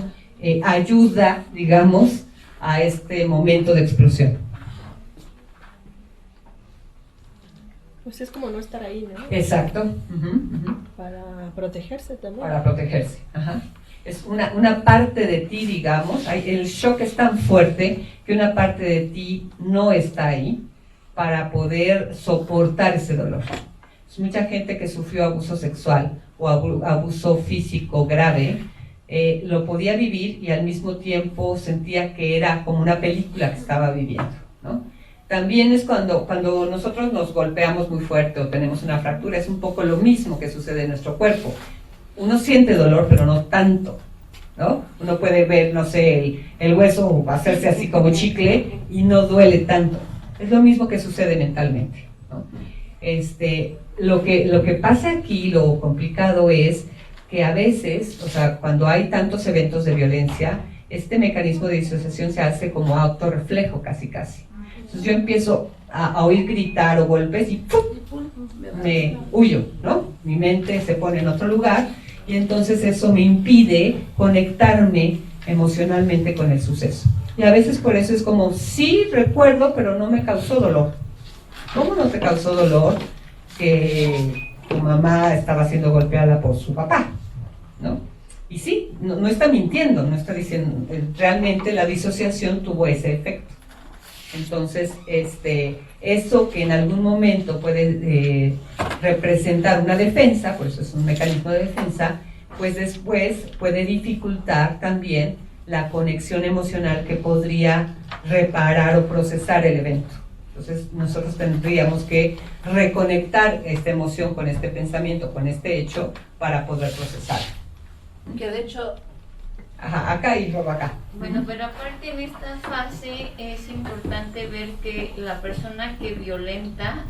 Speaker 1: ayuda, digamos, a este momento de explosión?
Speaker 4: Pues es como no estar ahí, ¿no?
Speaker 1: Exacto.
Speaker 4: Para protegerse también.
Speaker 1: Para protegerse, ajá. Es una parte de ti, digamos, el shock es tan fuerte que una parte de ti no está ahí para poder soportar ese dolor. Es mucha gente que sufrió abuso sexual o abuso físico grave, lo podía vivir y al mismo tiempo sentía que era como una película que estaba viviendo, ¿no? También es cuando nosotros nos golpeamos muy fuerte o tenemos una fractura, es un poco lo mismo que sucede en nuestro cuerpo. Uno siente dolor, pero no tanto, ¿no? Uno puede ver, no sé, el hueso hacerse así como chicle y no duele tanto. Es lo mismo que sucede mentalmente, ¿no? Lo que pasa aquí, lo complicado es que a veces, o sea, cuando hay tantos eventos de violencia, este mecanismo de disociación se hace como autorreflejo casi. Entonces yo empiezo a oír gritar o golpes y ¡pum!, me huyo, ¿no? Mi mente se pone en otro lugar y entonces eso me impide conectarme emocionalmente con el suceso. Y a veces por eso es como, sí recuerdo, pero no me causó dolor. ¿Cómo no te causó dolor que tu mamá estaba siendo golpeada por su papá? ¿No? Y sí, no está mintiendo, no está diciendo, realmente la disociación tuvo ese efecto. Entonces, eso que en algún momento puede representar una defensa, por eso es un mecanismo de defensa, pues después puede dificultar también la conexión emocional que podría reparar o procesar el evento. Entonces nosotros tendríamos que reconectar esta emoción con este pensamiento, con este hecho, para poder procesar.
Speaker 10: Que de hecho...
Speaker 1: Ajá, acá y luego acá.
Speaker 10: Bueno, pero aparte en esta fase es importante ver que la persona que violenta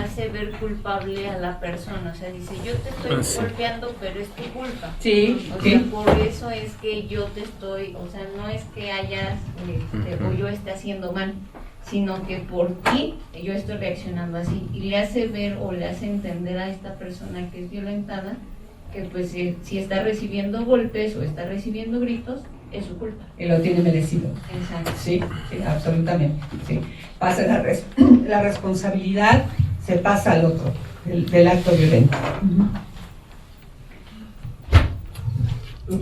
Speaker 10: hace ver culpable a la persona. O sea, dice, yo te estoy golpeando, pero es tu culpa.
Speaker 1: Sí,
Speaker 10: o sea, por eso es que yo te estoy, o sea, no es que hayas o yo esté haciendo mal, sino que por ti yo estoy reaccionando así. Y le hace ver o le hace entender a esta persona que es violentada que pues si está recibiendo golpes o está recibiendo gritos, es su culpa.
Speaker 1: Y lo tiene merecido.
Speaker 10: Exacto.
Speaker 1: Sí, absolutamente. Sí. Pasa la responsabilidad, se pasa al otro, del acto violento.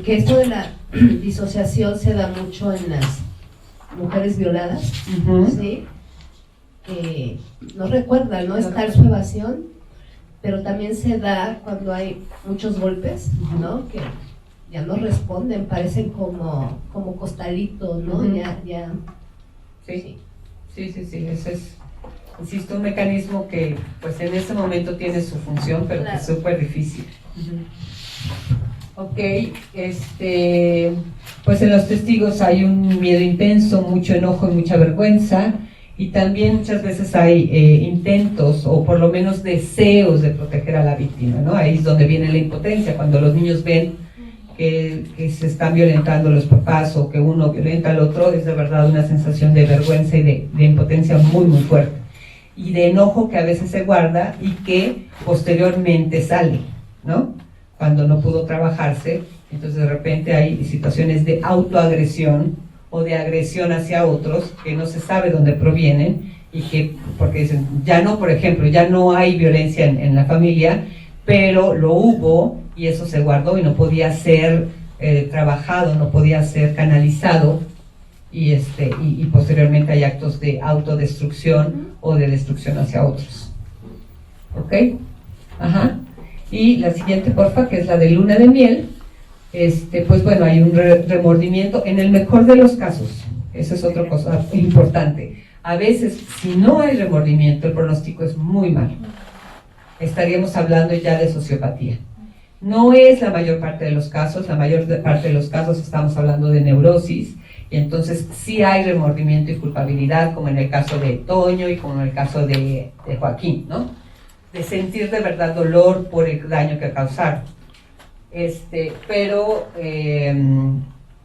Speaker 3: Que esto de la disociación se da mucho en las mujeres violadas, ¿sí? Que no recuerdan, ¿no? Está su evasión, pero también se da cuando hay muchos golpes, ¿no? Que ya no responden, parecen como costalitos, ¿no? Ya.
Speaker 1: Sí. Ese es, insisto, un mecanismo que pues en ese momento tiene su función, pero que es súper difícil. Ok, pues en los testigos hay un miedo intenso, mucho enojo y mucha vergüenza. Y también muchas veces hay intentos o por lo menos deseos de proteger a la víctima, ¿no? Ahí es donde viene la impotencia, cuando los niños ven que se están violentando los papás o que uno violenta al otro, es de verdad una sensación de vergüenza y de impotencia muy, muy fuerte. Y de enojo que a veces se guarda y que posteriormente sale, ¿no? Cuando no pudo trabajarse, entonces de repente hay situaciones de autoagresión o de agresión hacia otros que no se sabe dónde provienen y que, porque dicen, ya no, por ejemplo, ya no hay violencia en la familia, pero lo hubo y eso se guardó y no podía ser trabajado, no podía ser canalizado, y posteriormente hay actos de autodestrucción o de destrucción hacia otros. ¿Ok? Ajá. Y la siguiente, porfa, que es la de luna de miel. Pues bueno, hay un remordimiento en el mejor de los casos. Esa es otra cosa importante. A veces, si no hay remordimiento, el pronóstico es muy malo. Estaríamos hablando ya de sociopatía. No es la mayor parte de los casos, la mayor parte de los casos estamos hablando de neurosis, y entonces sí hay remordimiento y culpabilidad, como en el caso de Toño y como en el caso de Joaquín, ¿no? De sentir de verdad dolor por el daño que causaron. Pero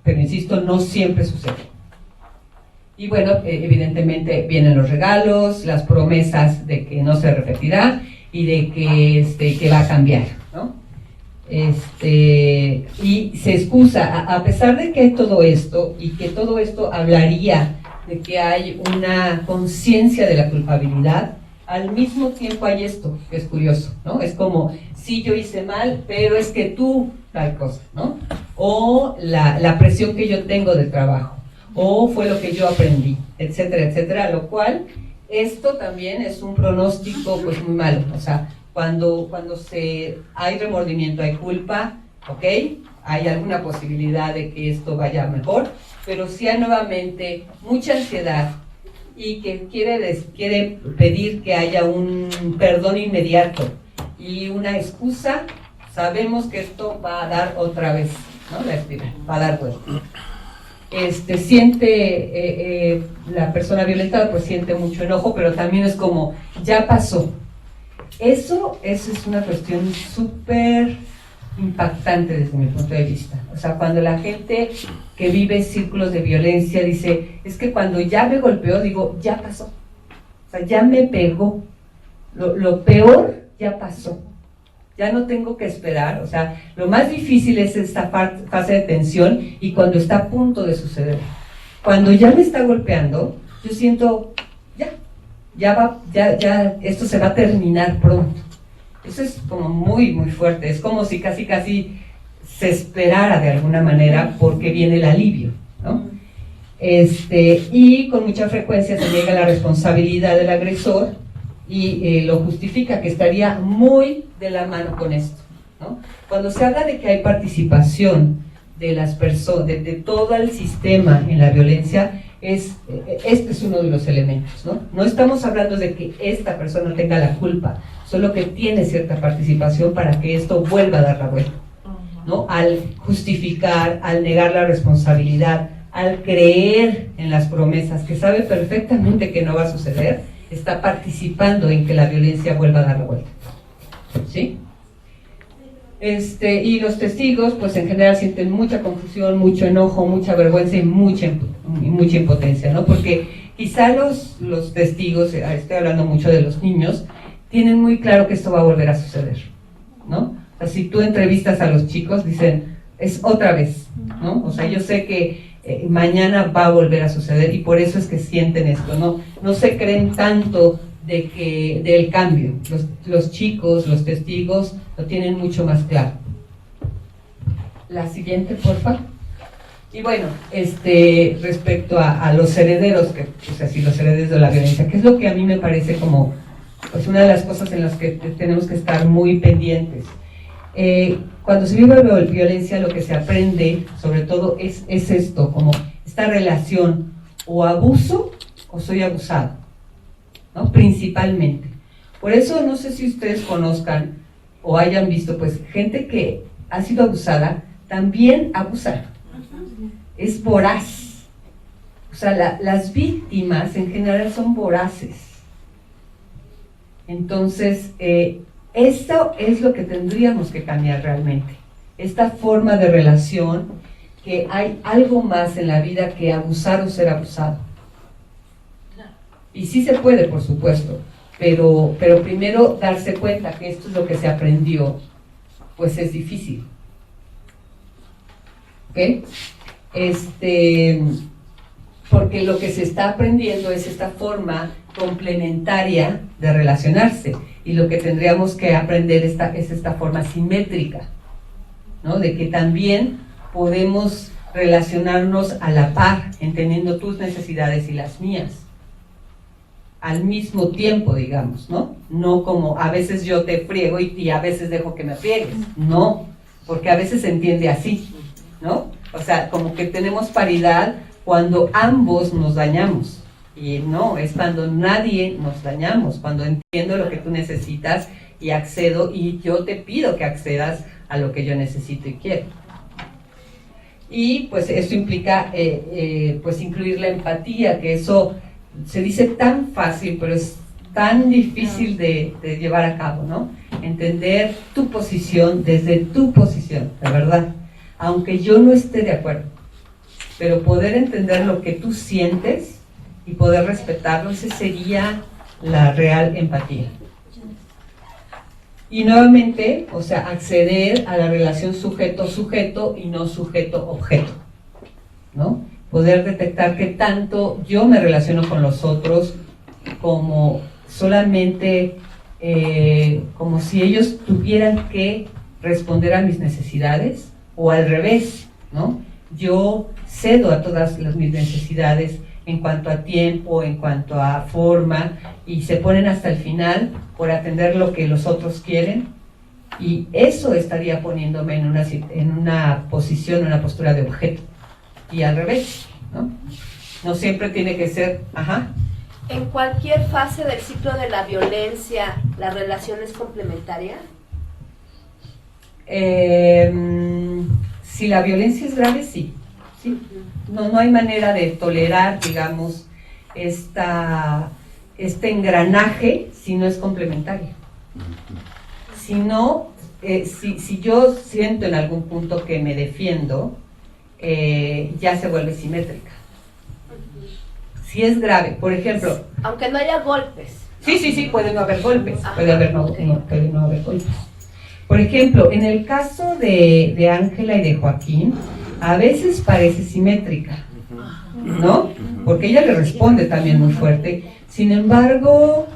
Speaker 1: insisto, no siempre sucede. Y bueno, evidentemente vienen los regalos, las promesas de que no se repetirá y de que va a cambiar, ¿no? Y se excusa, a pesar de que hay todo esto, y que todo esto hablaría de que hay una conciencia de la culpabilidad, al mismo tiempo hay esto, que es curioso, ¿no? Es como, sí, yo hice mal, pero es que tú, tal cosa, ¿no? O la presión que yo tengo de trabajo, o fue lo que yo aprendí, etcétera, etcétera, lo cual, esto también es un pronóstico, pues, muy malo. O sea, cuando hay remordimiento, hay culpa, ¿ok? Hay alguna posibilidad de que esto vaya mejor, pero si hay nuevamente mucha ansiedad, y que quiere pedir que haya un perdón inmediato y una excusa, sabemos que esto va a dar otra vez, ¿no? La espiral, va a dar vuelta. Siente, la persona violentada pues siente mucho enojo, pero también es como, ya pasó. Eso es una cuestión súper impactante desde mi punto de vista. O sea, cuando la gente que vive círculos de violencia dice, es que cuando ya me golpeó, digo, ya pasó. O sea, ya me pegó. Lo peor ya pasó. Ya no tengo que esperar. O sea, lo más difícil es esta fase de tensión y cuando está a punto de suceder. Cuando ya me está golpeando, yo siento, ya esto se va a terminar pronto. Eso es como muy, muy fuerte. Es como si casi se esperara de alguna manera porque viene el alivio, ¿no? Y con mucha frecuencia se llega a la responsabilidad del agresor y lo justifica, que estaría muy de la mano con esto, ¿no? Cuando se habla de que hay participación de las personas, de todo el sistema en la violencia, este es uno de los elementos, ¿no? No estamos hablando de que esta persona tenga la culpa, solo que tiene cierta participación para que esto vuelva a dar la vuelta, ¿no? Al justificar, al negar la responsabilidad, al creer en las promesas, que sabe perfectamente que no va a suceder, está participando en que la violencia vuelva a dar la vuelta, ¿sí? Y los testigos, pues en general sienten mucha confusión, mucho enojo, mucha vergüenza y mucha impotencia, ¿no? Porque quizá los testigos, estoy hablando mucho de los niños, tienen muy claro que esto va a volver a suceder, ¿no? O sea, si tú entrevistas a los chicos, dicen, es otra vez, ¿no? O sea, yo sé que mañana va a volver a suceder y por eso es que sienten esto, no se creen tanto del cambio. Los chicos, los testigos lo tienen mucho más claro. La siguiente, porfa. Y bueno, respecto a los herederos, los herederos de la violencia, que es lo que a mí me parece como pues una de las cosas en las que tenemos que estar muy pendientes. Cuando se vive violencia, lo que se aprende, sobre todo, es esto, como esta relación, o abuso o soy abusado, ¿no? Principalmente. Por eso, no sé si ustedes conozcan o hayan visto, pues, gente que ha sido abusada, también abusa. Es voraz. O sea, las víctimas en general son voraces. Entonces, esto es lo que tendríamos que cambiar realmente. Esta forma de relación, que hay algo más en la vida que abusar o ser abusado. Y sí se puede, por supuesto, pero primero darse cuenta que esto es lo que se aprendió, pues es difícil. ¿Ok? porque lo que se está aprendiendo es esta forma complementaria de relacionarse, y lo que tendríamos que aprender es esta forma simétrica, ¿no? De que también podemos relacionarnos a la par, entendiendo tus necesidades y las mías, al mismo tiempo, digamos, ¿no? No como a veces yo te friego y a veces dejo que me friegues, no, porque a veces se entiende así, ¿no? O sea, como que tenemos paridad cuando ambos nos dañamos, y no, es cuando nadie nos dañamos, cuando entiendo lo que tú necesitas y accedo, y yo te pido que accedas a lo que yo necesito y quiero. Y pues eso implica pues incluir la empatía, que eso se dice tan fácil, pero es tan difícil de llevar a cabo, ¿no? Entender tu posición desde tu posición, de verdad, aunque yo no esté de acuerdo, pero poder entender lo que tú sientes y poder respetarlo, esa sería la real empatía. Y nuevamente, o sea, acceder a la relación sujeto-sujeto y no sujeto-objeto, ¿no? Poder detectar qué tanto yo me relaciono con los otros como solamente, como si ellos tuvieran que responder a mis necesidades, o al revés, ¿no? Yo cedo a todas mis necesidades en cuanto a tiempo, en cuanto a forma, y se ponen hasta el final por atender lo que los otros quieren, y eso estaría poniéndome en una posición, una postura de objeto, y al revés, ¿no? No siempre tiene que ser, ajá.
Speaker 3: En cualquier fase del ciclo de la violencia, ¿la relación es complementaria?
Speaker 1: Si la violencia es grave, sí. ¿Sí? No hay manera de tolerar, digamos, este engranaje si no es complementario. Si no, si yo siento en algún punto que me defiendo, ya se vuelve simétrica. Si es grave, por ejemplo...
Speaker 3: Aunque no haya golpes.
Speaker 1: Sí, puede no haber golpes, puede no haber golpes. Por ejemplo, en el caso de Ángela y de Joaquín, a veces parece simétrica, ¿no? Porque ella le responde también muy fuerte. Sin embargo,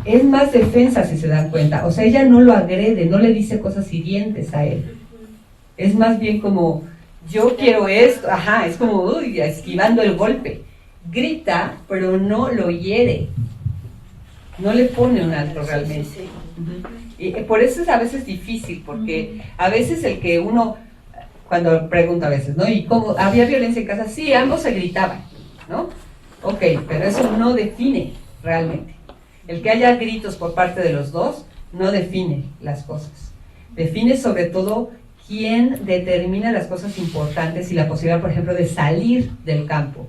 Speaker 1: es más defensa, si se dan cuenta. O sea, ella no lo agrede, no le dice cosas hirientes a él. Es más bien como, yo quiero esto, ajá, es como, uy, esquivando el golpe. Grita, pero no lo hiere. No le pone un alto realmente. Y por eso es a veces difícil, porque a veces el que uno... Cuando pregunta a veces, ¿no? ¿Y cómo? ¿Había violencia en casa? Sí, ambos se gritaban, ¿no? Ok, pero eso no define realmente. El que haya gritos por parte de los dos no define las cosas. Define sobre todo quién determina las cosas importantes y la posibilidad, por ejemplo, de salir del campo,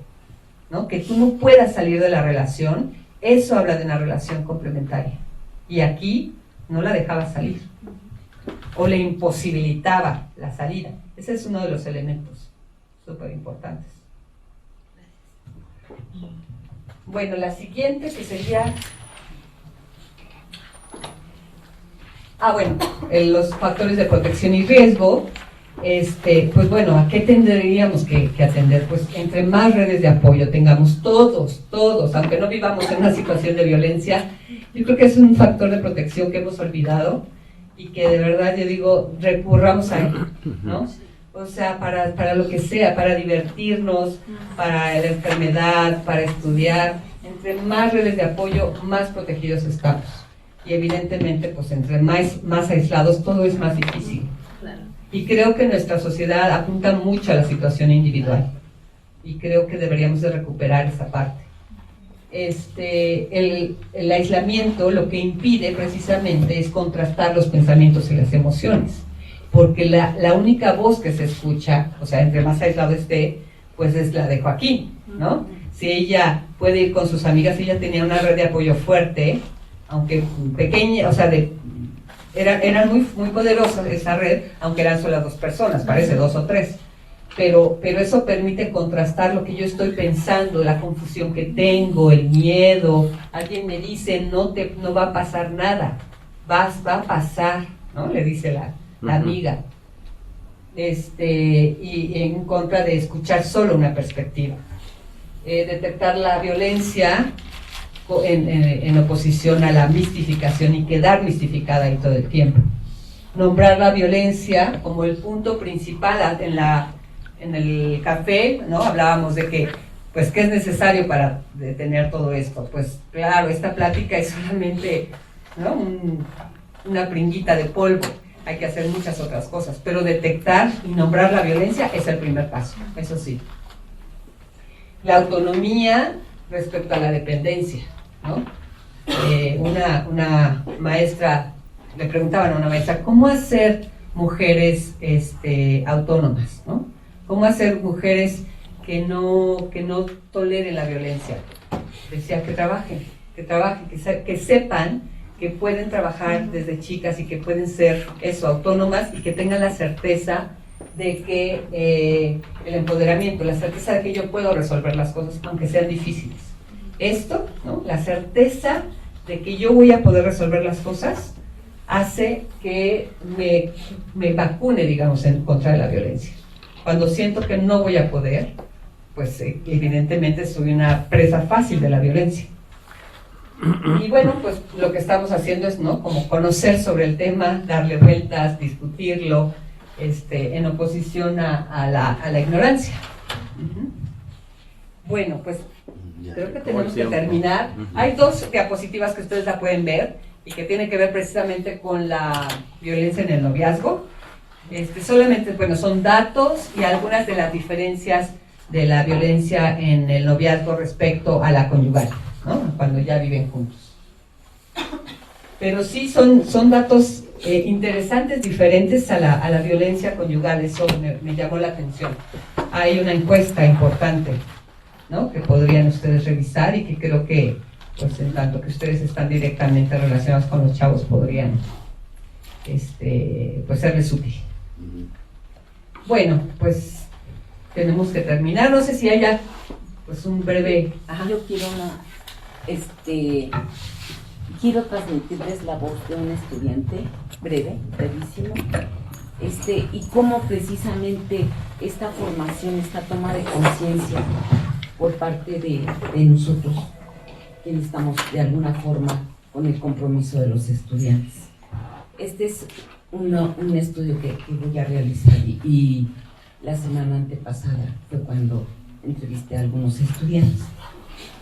Speaker 1: ¿no? Que tú no puedas salir de la relación, eso habla de una relación complementaria. Y aquí no la dejaba salir, o le imposibilitaba la salida. Ese es uno de los elementos súper importantes. Bueno, la siguiente que sería... los factores de protección y riesgo. Pues bueno, ¿a qué tendríamos que atender? Pues entre más redes de apoyo tengamos todos, aunque no vivamos en una situación de violencia, yo creo que es un factor de protección que hemos olvidado, y que de verdad yo digo, recurramos a él, ¿no? O sea, para lo que sea, para divertirnos, para la enfermedad, para estudiar, entre más redes de apoyo, más protegidos estamos. Y evidentemente, pues entre más aislados, todo es más difícil. Y creo que nuestra sociedad apunta mucho a la situación individual, y creo que deberíamos de recuperar esa parte. El aislamiento lo que impide precisamente es contrastar los pensamientos y las emociones, porque la única voz que se escucha, o sea, entre más aislado esté, pues es la de Joaquín, ¿no? Si ella puede ir con sus amigas, ella tenía una red de apoyo fuerte, aunque pequeña, o sea, era muy poderosa esa red, aunque eran solo 2 personas, parece 2 o 3. Pero eso permite contrastar lo que yo estoy pensando, la confusión que tengo, el miedo. Alguien me dice, no va a pasar nada, va a pasar, ¿no? Le dice la amiga. Y en contra de escuchar solo una perspectiva. detectar la violencia en oposición a la mistificación y quedar mistificada ahí todo el tiempo. Nombrar la violencia como el punto principal en el café, ¿no? Hablábamos de que, pues, ¿qué es necesario para detener todo esto? Pues, claro, esta plática es solamente, ¿no? Una pringuita de polvo. Hay que hacer muchas otras cosas, pero detectar y nombrar la violencia es el primer paso, eso sí. La autonomía respecto a la dependencia, ¿no? Una maestra, le preguntaban a una maestra, ¿cómo hacer mujeres autónomas, ¿no? ¿Cómo hacer mujeres que no toleren la violencia? Decía que trabajen, que sepan que pueden trabajar desde chicas y que pueden ser autónomas y que tengan la certeza de que el empoderamiento, la certeza de que yo puedo resolver las cosas aunque sean difíciles. Esto, ¿no? La certeza de que yo voy a poder resolver las cosas hace que me vacune, digamos, en contra de la violencia. Cuando siento que no voy a poder, pues evidentemente soy una presa fácil de la violencia. Y bueno, pues lo que estamos haciendo es, ¿no? Como conocer sobre el tema, darle vueltas, discutirlo, en oposición a la ignorancia. Bueno, pues creo que tenemos que terminar. Hay 2 diapositivas que ustedes la pueden ver y que tienen que ver precisamente con la violencia en el noviazgo. Solamente, bueno, son datos y algunas de las diferencias de la violencia en el noviazgo respecto a la conyugal, ¿no? Cuando ya viven juntos. Pero sí son datos interesantes, diferentes a la violencia conyugal. Eso me llamó la atención. Hay una encuesta importante, ¿no? Que podrían ustedes revisar y que creo que, pues en tanto que ustedes están directamente relacionados con los chavos, podrían pues serles útil. Bueno, pues tenemos que terminar. No sé si haya pues un breve...
Speaker 11: Ajá. Yo quiero quiero transmitirles la voz de un estudiante, brevísimo, y cómo precisamente esta formación, esta toma de conciencia por parte de nosotros, quienes estamos de alguna forma con el compromiso de los estudiantes. Este es un estudio que voy a realizar y la semana antepasada fue cuando entrevisté a algunos estudiantes.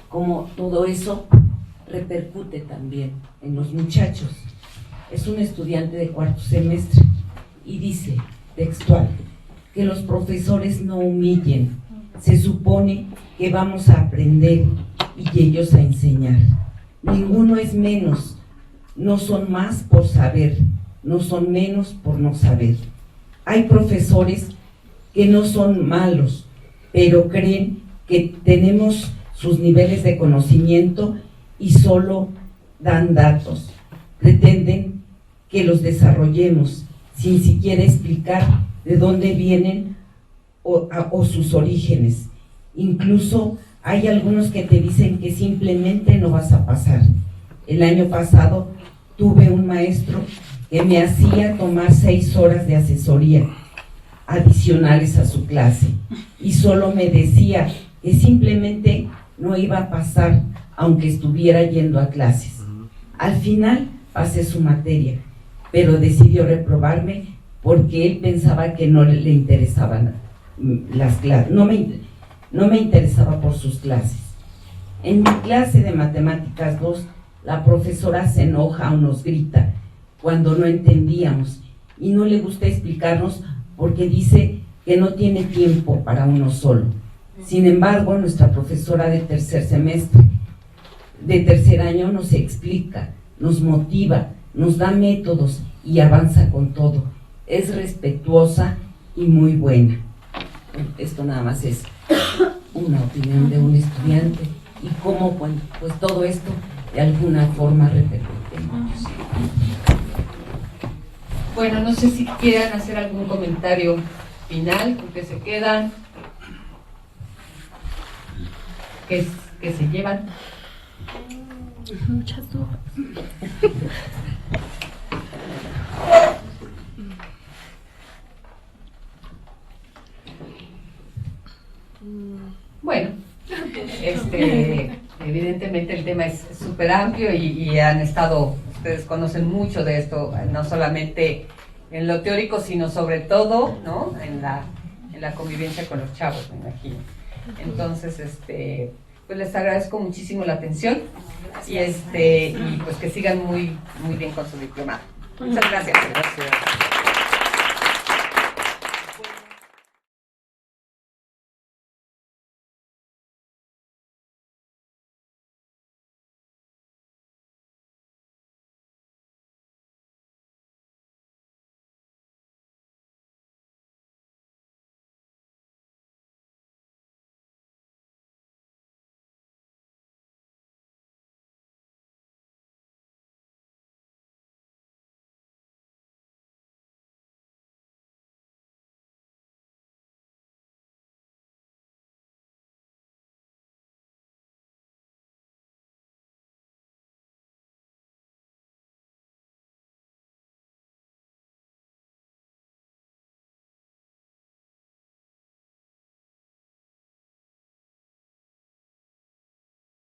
Speaker 11: Como todo eso repercute también en los muchachos. Es un estudiante de 4º semestre y dice, textual, que los profesores no humillen. Se supone que vamos a aprender y ellos a enseñar. Ninguno es menos, no son más por saber, no son menos por no saber. Hay profesores que no son malos, pero creen que tenemos sus niveles de conocimiento y solo dan datos. Pretenden que los desarrollemos sin siquiera explicar de dónde vienen o sus orígenes. Incluso hay algunos que te dicen que simplemente no vas a pasar. El año pasado tuve un maestro que me hacía tomar 6 horas de asesoría adicionales a su clase y solo me decía que simplemente no iba a pasar aunque estuviera yendo a clases. Al final pasé su materia, pero decidió reprobarme porque él pensaba que no le interesaban las clases, no me interesaba por sus clases. En mi clase de matemáticas 2, la profesora se enoja o nos grita cuando no entendíamos y no le gusta explicarnos porque dice que no tiene tiempo para uno solo. Sin embargo, nuestra profesora de 3er semestre, de 3er año, nos explica, nos motiva, nos da métodos y avanza con todo. Es respetuosa y muy buena. Esto nada más es una opinión de un estudiante y cómo pues todo esto de alguna forma repercute en ellos.
Speaker 1: Bueno, no sé si quieran hacer algún comentario final, con qué se quedan, qué se llevan.
Speaker 2: Muchas dudas.
Speaker 1: Bueno, Evidentemente el tema es súper amplio y han estado, ustedes conocen mucho de esto, no solamente en lo teórico, sino sobre todo, ¿no? en la convivencia con los chavos, me imagino. Entonces, pues les agradezco muchísimo la atención y pues que sigan muy, muy bien con su diplomado. Muchas gracias.
Speaker 12: Gracias.